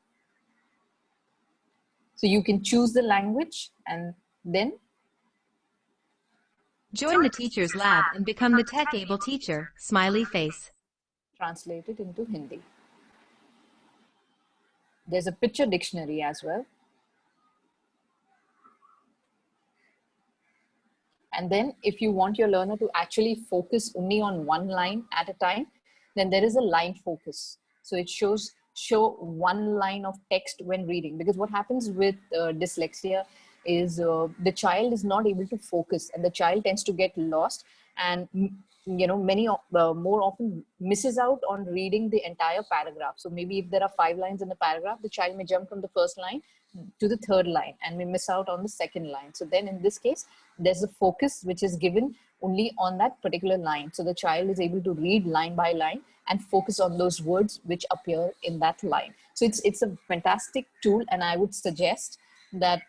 So you can choose the language, and then join the teacher's lab and become the tech-able teacher. Smiley face. Translate it into Hindi. There's a picture dictionary as well. And then if you want your learner to actually focus only on one line at a time, then there is a line focus. So it show one line of text when reading, because what happens with dyslexia is the child is not able to focus, and the child tends to get lost, and many more often misses out on reading the entire paragraph. So maybe if there are 5 lines in the paragraph, the child may jump from the first line to the third line and may miss out on the second line. So then in this case, there's a focus which is given only on that particular line. So the child is able to read line by line and focus on those words which appear in that line. So it's a fantastic tool, and I would suggest that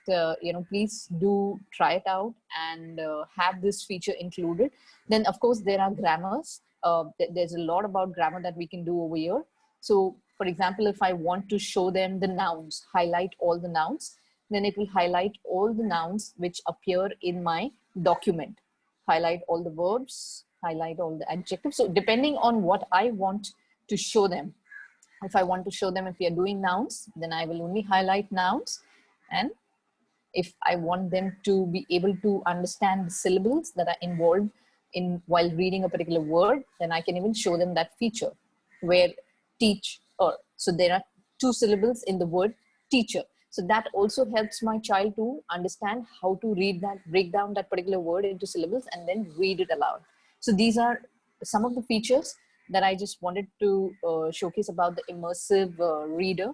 please do try it out and have this feature included. Then of course there are grammars. There's a lot about grammar that we can do over here. So for example, if I want to show them the nouns, highlight all the nouns, then it will highlight all the nouns which appear in my document, highlight all the verbs, highlight all the adjectives. So depending on what I want to show them, if I want to show them if we are doing nouns, then I will only highlight nouns. And if I want them to be able to understand the syllables that are involved in while reading a particular word, then I can even show them that feature where teach or. So there are 2 syllables in the word teacher. So that also helps my child to understand how to read that, break down that particular word into syllables and then read it aloud. So these are some of the features that I just wanted to showcase about the immersive reader.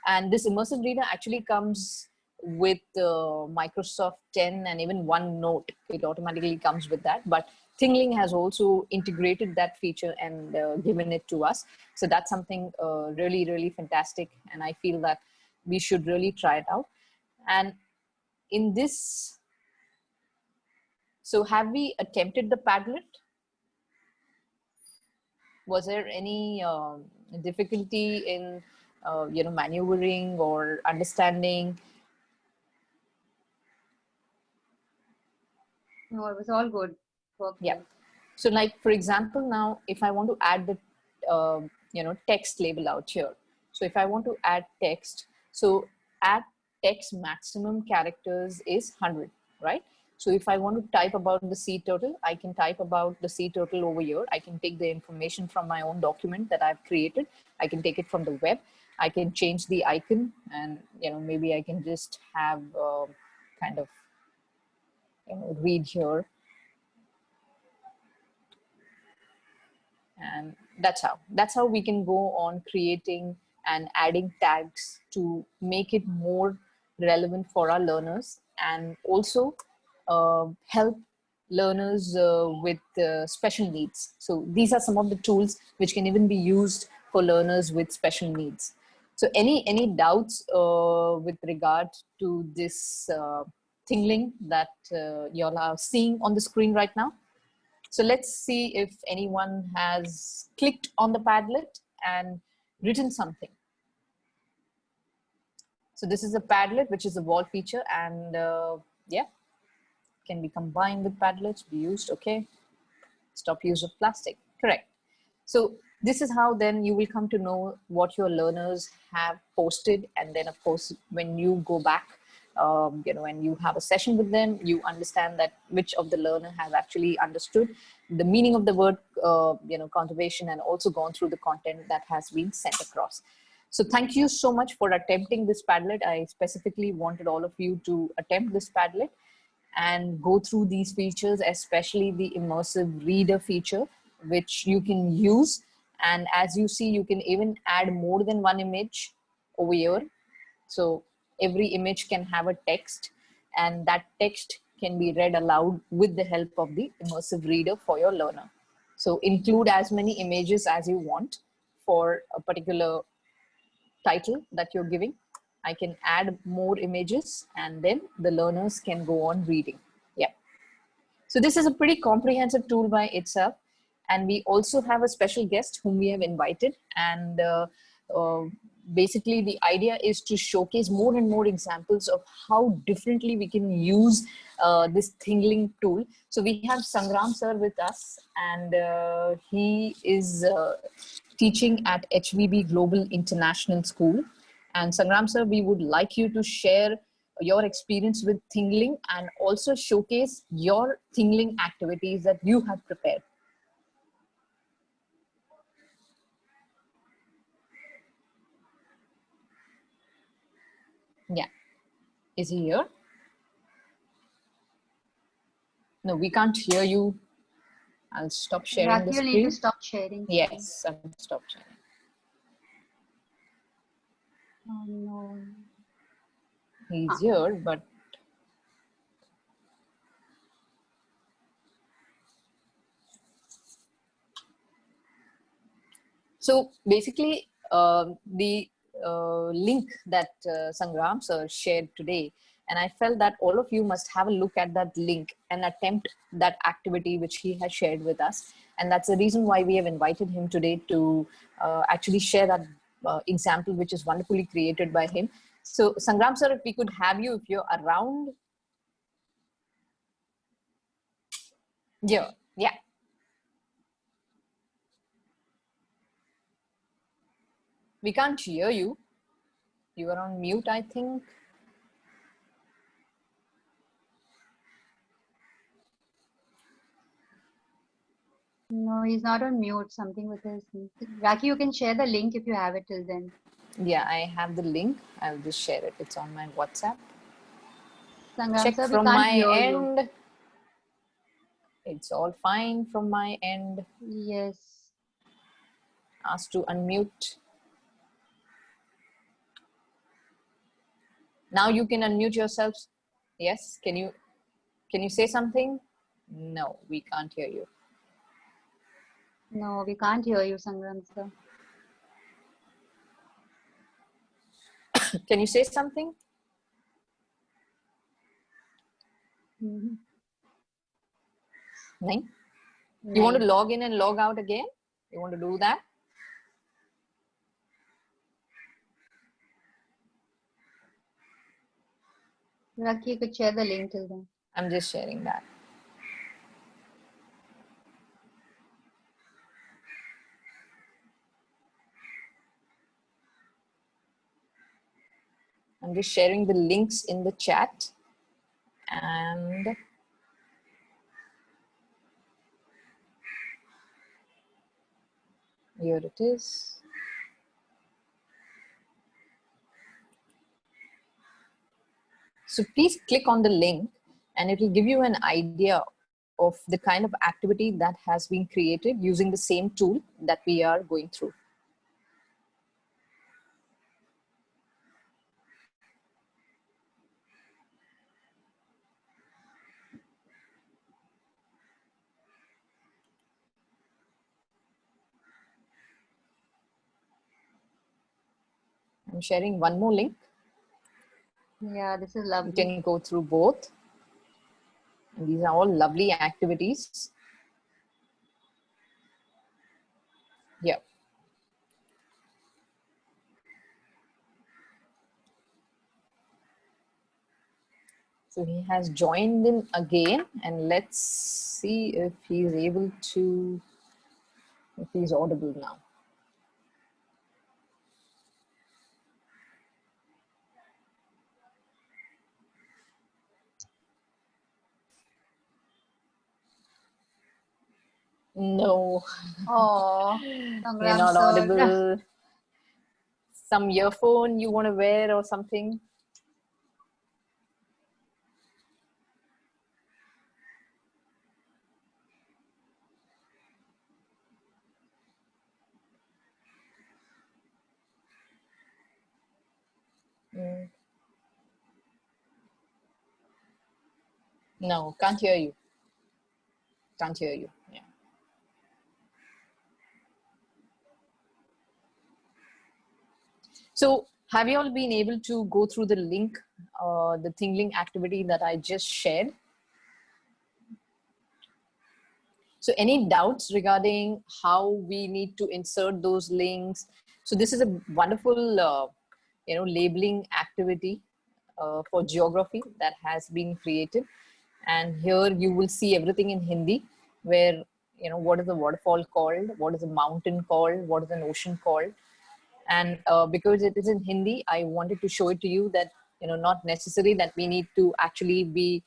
And this immersive reader actually comes with Microsoft 10 and even OneNote. It automatically comes with that. But Thinglink has also integrated that feature and given it to us. So that's something really, really fantastic. And I feel that we should really try it out. And in this, so have we attempted the Padlet? Was there any difficulty in maneuvering or understanding? No, it was all good. Yeah. So like, for example, now if I want to add the text label out here. So if I want to add text, so add text maximum characters is 100, right? So if I want to type about the sea turtle, I can type about the sea turtle over here. I can take the information from my own document that I've created. I can take it from the web. I can change the icon, and maybe I can just have kind of read here. And that's how we can go on creating and adding tags to make it more relevant for our learners, and also help learners with special needs. So these are some of the tools which can even be used for learners with special needs. So any doubts with regard to this Thinglink that you all are seeing on the screen right now? So let's see if anyone has clicked on the Padlet and written something. So this is a Padlet, which is a wall feature, and yeah, can be combined with Padlets, be used, okay. Stop use of plastic, correct. So this is how then you will come to know what your learners have posted. And then of course, when you go back, when you have a session with them, you understand that which of the learner has actually understood the meaning of the word, conservation, and also gone through the content that has been sent across. So thank you so much for attempting this Padlet. I specifically wanted all of you to attempt this Padlet and go through these features, especially the immersive reader feature, which you can use. And as you see, you can even add more than one image over here. So every image can have a text, and that text can be read aloud with the help of the immersive reader for your learner. So include as many images as you want for a particular title that you're giving. I can add more images, and then the learners can go on reading. Yeah. So this is a pretty comprehensive tool by itself. And we also have a special guest whom we have invited. And basically the idea is to showcase more and more examples of how differently we can use this Thinglink tool. So we have Sangram sir with us, and he is teaching at HVB Global International School. And Sangram sir, we would like you to share your experience with Thinglink and also showcase your Thinglink activities that you have prepared. Yeah. Is he here? No, we can't hear you. I'll stop sharing the Raki, screen. you need to stop sharing. Yes, I'll stop sharing. Oh no. He's here, but so basically the link that Sangram sir shared today, and I felt that all of you must have a look at that link and attempt that activity which he has shared with us. And that's the reason why we have invited him today to actually share that example, which is wonderfully created by him. So Sangram sir, if we could have you, if you're around. Yeah, yeah. We can't hear you. You are on mute, I think. No, he's not on mute. Something with his. Raki, you can share the link if you have it till then. Yeah, I have the link. I'll just share it. It's on my WhatsApp. Sangram Check sir, we from can't my hear you. end. It's all fine from my end. Yes. Ask to unmute. Now you can unmute yourselves. Yes, can you say something? No, we can't hear you. No, we can't hear you, Sangram sir. Can you say something? Mm-hmm. No? You want to log in and log out again? You want to do that? Rakhi, you could share the link till then. I'm just sharing that. I'm just sharing the links in the chat. And here it is. So please click on the link and it will give you an idea of the kind of activity that has been created using the same tool that we are going through. I'm sharing one more link. Yeah, this is lovely. You can go through both. And these are all lovely activities. Yeah. So he has joined in again, and let's see if he's able to, if he's audible now. No. Oh, You're Sangram not sir. audible. Some earphone you want to wear or something? No, can't hear you. Can't hear you. Yeah. So have you all been able to go through the link, the Thinglink activity that I just shared? So any doubts regarding how we need to insert those links? So this is a wonderful, labeling activity for geography that has been created. And here you will see everything in Hindi, where, what is the waterfall called? What is a mountain called? What is an ocean called? And because it is in Hindi, I wanted to show it to you that, not necessary that we need to actually be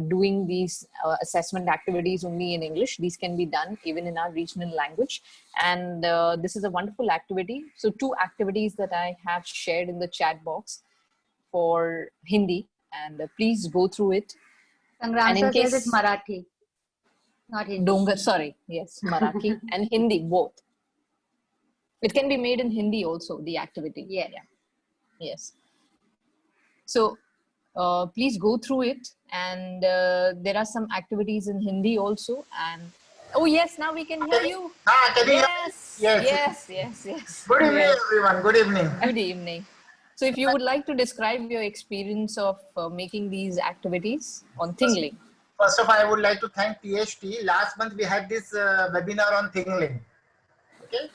doing these assessment activities only in English. These can be done even in our regional language. And this is a wonderful activity. So 2 activities that I have shared in the chat box for Hindi, and please go through it. Sangram sir says it's Marathi, not Hindi. Donga, sorry, yes, Marathi and Hindi, both. It can be made in Hindi also, the activity. Yeah. Yes. So please go through it. And there are some activities in Hindi also. And oh yes, now we can hear you. Can you Yes. hear me? Yes. Good evening, Yes. everyone. Good evening. Good evening. So if you would like to describe your experience of making these activities on Thinglink. First of all, I would like to thank THT. Last month we had this webinar on Thinglink. Okay,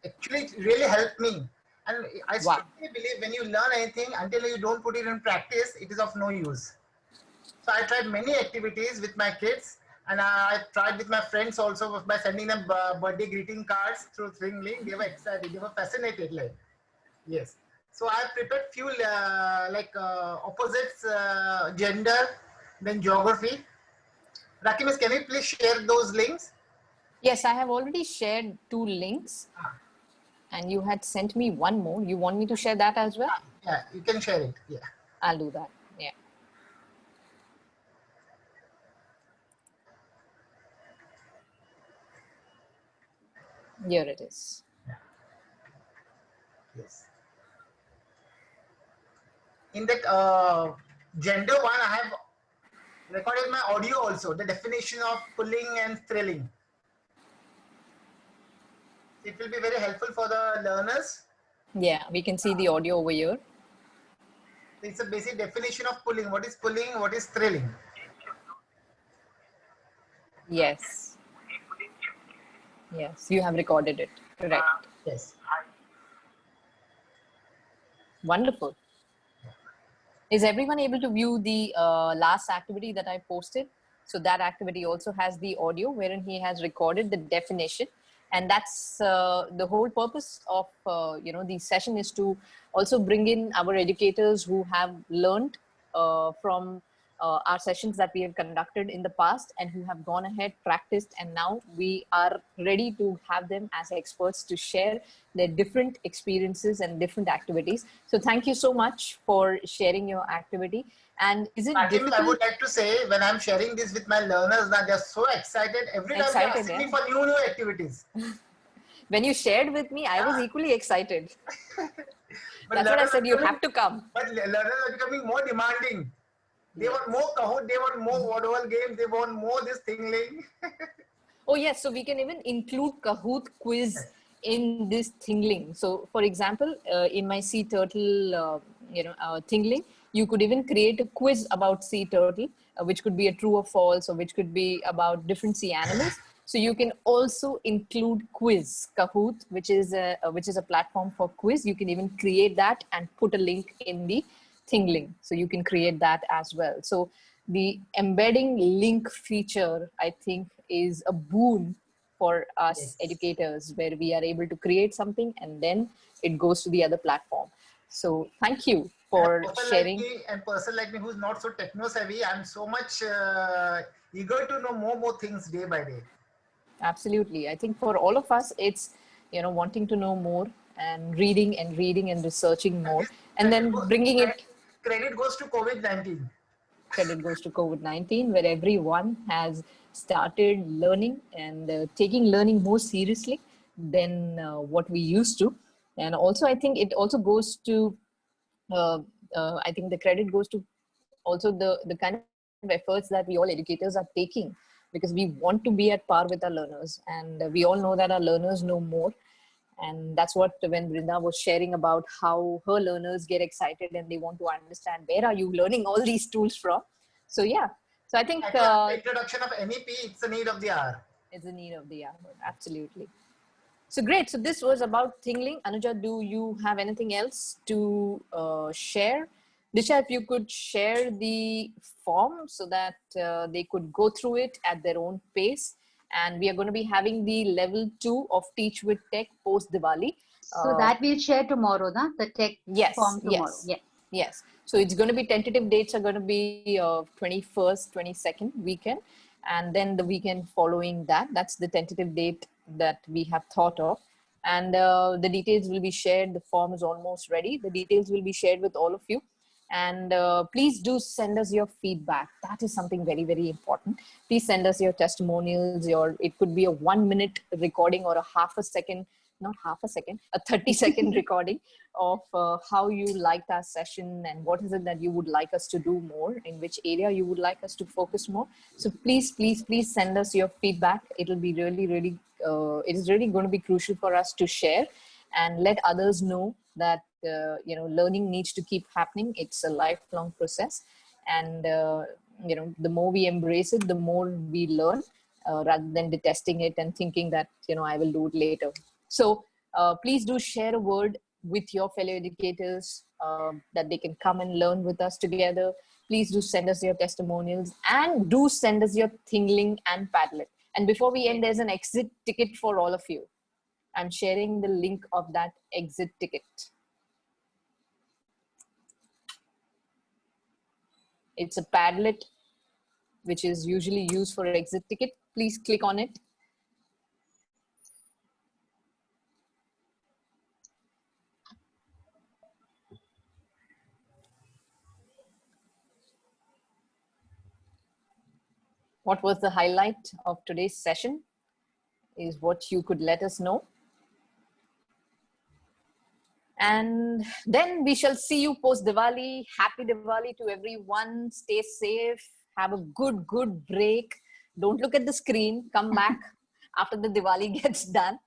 actually it really helped me. And I strongly believe when you learn anything, until you don't put it in practice, it is of no use. So I tried many activities with my kids, and I tried with my friends also by sending them birthday greeting cards through Thinglink. They were excited, they were fascinated. Like, yes. So I prepared few opposites, gender, then geography. Rakimis, can you please share those links? Yes, I have already shared 2 links. And you had sent me one more. You want me to share that as well? Yeah, you can share it. Yeah. I'll do that. Yeah. Here it is. Yes. In that gender one, I have recorded my audio also, the definition of pulling and thrilling. It will be very helpful for the learners. Yeah, we can see the audio over here. It's a basic definition of pulling. What is pulling? What is thrilling? Yes. Yes, you have recorded it. Correct. Yes. Wonderful. Is everyone able to view the last activity that I posted? So that activity also has the audio wherein he has recorded the definition. And that's the whole purpose of, the session is to also bring in our educators who have learned from our sessions that we have conducted in the past and who have gone ahead, practiced, and now we are ready to have them as experts to share their different experiences and different activities. So thank you so much for sharing your activity. And is it difficult? I would like to say, when I'm sharing this with my learners, that they're so excited. Every time they're asking me for new activities. When you shared with me, I was equally excited. That's what I said, you have to come. But learners are becoming more demanding. They want more Kahoot, they want more whatever games, they want more this Thinglink. Oh yes, so we can even include Kahoot quiz in this Thinglink. So for example, in my sea turtle, Thinglink, you could even create a quiz about sea turtle, which could be a true or false, or which could be about different sea animals. So you can also include quiz Kahoot, which is a platform for quiz. You can even create that and put a link in the Thinglink. So you can create that as well. So the embedding link feature, I think, is a boon for us educators, where we are able to create something and then it goes to the other platform. So thank you for sharing. And person like me who's not so techno savvy, I'm so much eager to know more things day by day. Absolutely. I think for all of us, it's, wanting to know more and reading and researching more, and then bringing it. Credit goes to COVID-19. Credit goes to COVID-19, where everyone has started learning and taking learning more seriously than what we used to. And also, I think it also goes to, I think the credit goes to also the kind of efforts that we all educators are taking, because we want to be at par with our learners. And we all know that our learners know more. And that's what, when Brinda was sharing about how her learners get excited and they want to understand, where are you learning all these tools from? So yeah, so I think the introduction of NEP, it's a need of the hour. It's a need of the hour, absolutely. So great. So this was about Thinglink. Anuja, do you have anything else to share? Disha, if you could share the form so that they could go through it at their own pace. And we are going to be having the level 2 of Teach with Tech post Diwali. So that we'll share tomorrow, na? The tech form tomorrow. Yes. So it's going to be, tentative dates are going to be 21st, 22nd weekend. And then the weekend following that, that's the tentative date that we have thought of. And the details will be shared. The form is almost ready. The details will be shared with all of you. And please do send us your feedback. That is something very, very important. Please send us your testimonials. It could be a 1-minute recording or a half a second, not half a second, a 30-second recording of how you liked our session and what is it that you would like us to do more, in which area you would like us to focus more. So please, please, please send us your feedback. It'll be really, really, it is really going to be crucial for us to share and let others know that learning needs to keep happening. It's a lifelong process, and the more we embrace it, the more we learn, rather than detesting it and thinking that I will do it later. So please do share a word with your fellow educators, that they can come and learn with us together. Please do send us your testimonials, and do send us your Thinglink and Padlet. And before we end, there's an exit ticket for all of you. I'm sharing the link of that exit ticket. It's a Padlet, which is usually used for exit ticket. Please click on it. what was the highlight of today's session is what you could let us know. And then we shall see you post Diwali. Happy Diwali to everyone. Stay safe. Have a good break. Don't look at the screen. Come back after the Diwali gets done.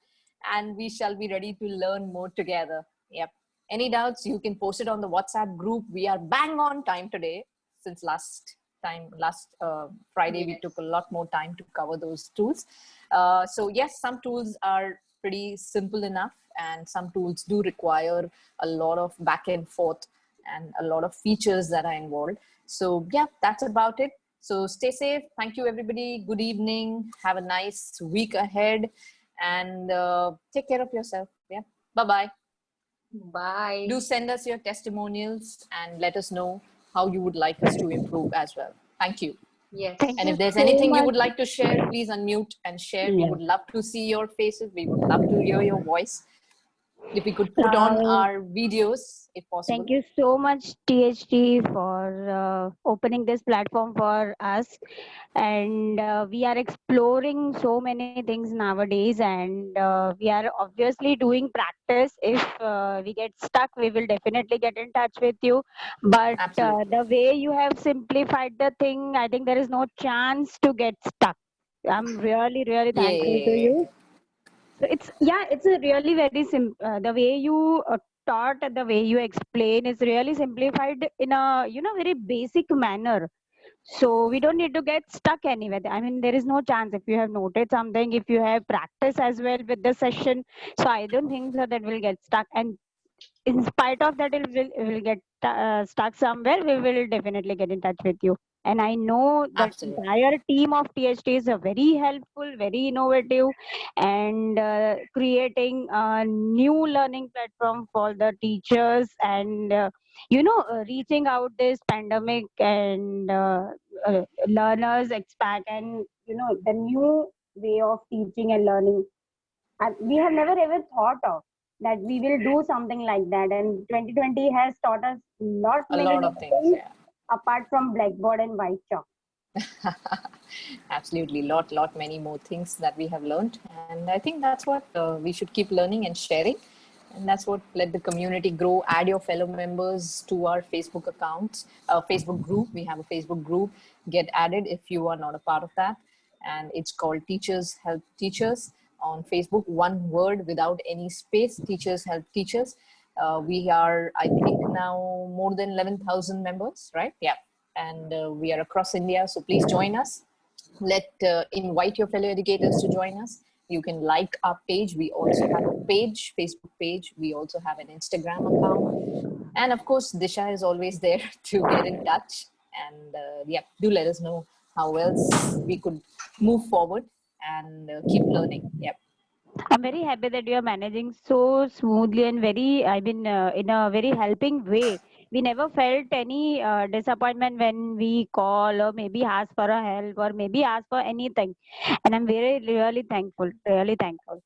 And we shall be ready to learn more together. Yep. Any doubts, you can post it on the WhatsApp group. We are bang on time today. Since last Friday, we took a lot more time to cover those tools. So yes, some tools are pretty simple enough, and some tools do require a lot of back and forth and a lot of features that are involved. So yeah, that's about it. So stay safe. Thank you, everybody. Good evening. Have a nice week ahead, and take care of yourself. Yeah. Bye-bye. Bye. Do send us your testimonials and let us know how you would like us to improve as well. Thank you. Yes. And if there's anything you would like to share, please unmute and share. We Yeah. would love to see your faces. We would love to hear your voice. If we could put on our videos, if possible. Thank you so much, THT, for opening this platform for us. And we are exploring so many things nowadays, and we are obviously doing practice. If we get stuck, we will definitely get in touch with you. But the way you have simplified the thing, I think there is no chance to get stuck. I'm really thankful to you. So it's a really very simple. The way you taught, the way you explain is really simplified in a very basic manner. So we don't need to get stuck anywhere. I mean, there is no chance if you have noted something, if you have practice as well with the session. So I don't think so that we'll get stuck. And in spite of that, it will get stuck somewhere. We will definitely get in touch with you. And I know that entire team of THT is very helpful, very innovative, and creating a new learning platform for the teachers, and reaching out this pandemic, and learners expect, and the new way of teaching and learning. And we have never ever thought of that we will do something like that, and 2020 has taught us A lot of things, yeah. apart from blackboard and white chalk. Absolutely, many more things that we have learned, and I think that's what we should keep learning and sharing, and that's what let the community grow. Add your fellow members to our Facebook accounts, Facebook group. We have a Facebook group. Get added if you are not a part of that, and it's called Teachers Help Teachers on Facebook. One word without any space. Teachers Help Teachers. We are, I think, now more than 11,000 members, right? Yeah. And we are across India, so please join us. Invite your fellow educators to join us. You can like our page. We also have a page, Facebook page. We also have an Instagram account. And of course, Disha is always there to get in touch. And do let us know how else we could move forward and keep learning. Yep. I'm very happy that you are managing so smoothly and in a very helping way. We never felt any disappointment when we call or maybe ask for a help or maybe ask for anything. And I'm really thankful, really thankful.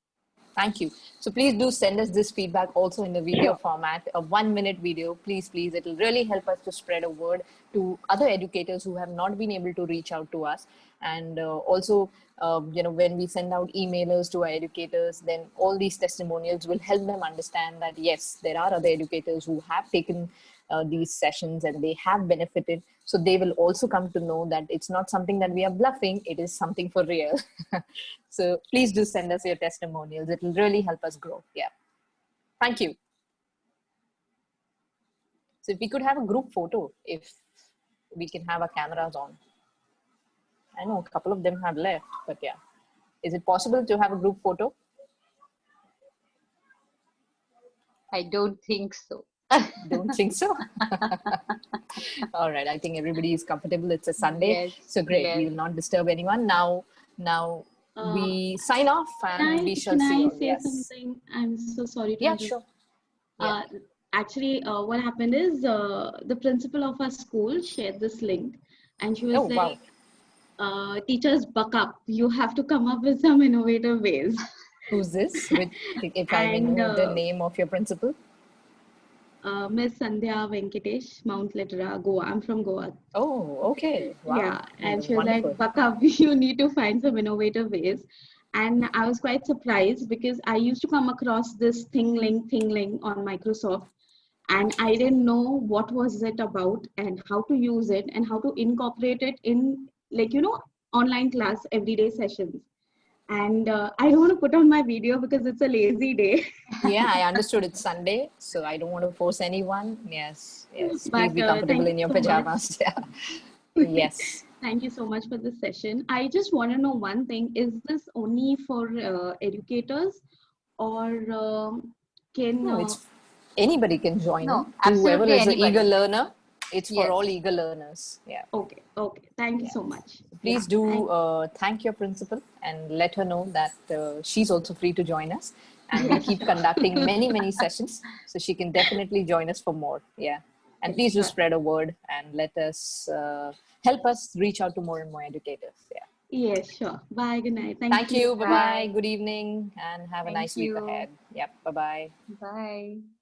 Thank you. So please do send us this feedback also in the video format, a 1-minute video, please. It will really help us to spread a word to other educators who have not been able to reach out to us. And also, when we send out emailers to our educators, then all these testimonials will help them understand that, yes, there are other educators who have taken these sessions and they have benefited. So they will also come to know that it's not something that we are bluffing, it is something for real. So please do send us your testimonials. It will really help us grow. Yeah. Thank you. So if we could have a group photo, if we can have our cameras on. I know a couple of them have left, but yeah. Is it possible to have a group photo? I don't think so. Don't think so? All right. I think everybody is comfortable. It's a Sunday. Yes, So great. yes. We will not disturb anyone. Now we sign off and we shall see you. Can I say something? I'm so sorry to Yeah, interrupt. sure. Yeah. Actually, what happened is the principal of our school shared this link, and she was like, teachers, buck up. You have to come up with some innovative ways. Who's this? If I may know the name of your principal. Miss Sandhya Venkatesh, Mount Lettera, Goa. I'm from Goa. Oh, okay. Wow. Yeah, and she was Wonderful. like, Baka, you need to find some innovative ways. And I was quite surprised because I used to come across this Thinglink on Microsoft, and I didn't know what was it about and how to use it and how to incorporate it in, like, online class everyday sessions. And I don't want to put on my video because it's a lazy day. Yeah, I understood it's Sunday, so I don't want to force anyone. Yes, yes. Please But be comfortable thank in you your so much. pajamas. Yeah. Yes. Thank you so much for this session. I just want to know one thing. Is this only for educators, or can... No, it's anybody can join No, in. Whoever absolutely is an eager anybody. learner, it's for Yes. all eager learners. Yeah. Okay, okay. Thank you so much. Please Yeah, do thank your principal and let her know that she's also free to join us. And we keep conducting many, many sessions. So she can definitely join us for more. Yeah. And please do spread a word and let us help us reach out to more and more educators. Yeah. Yes, sure. Bye. Good night. Thank you. Bye bye. Bye. Good evening and have a Thank nice week you. ahead. Yep. Bye bye. Bye.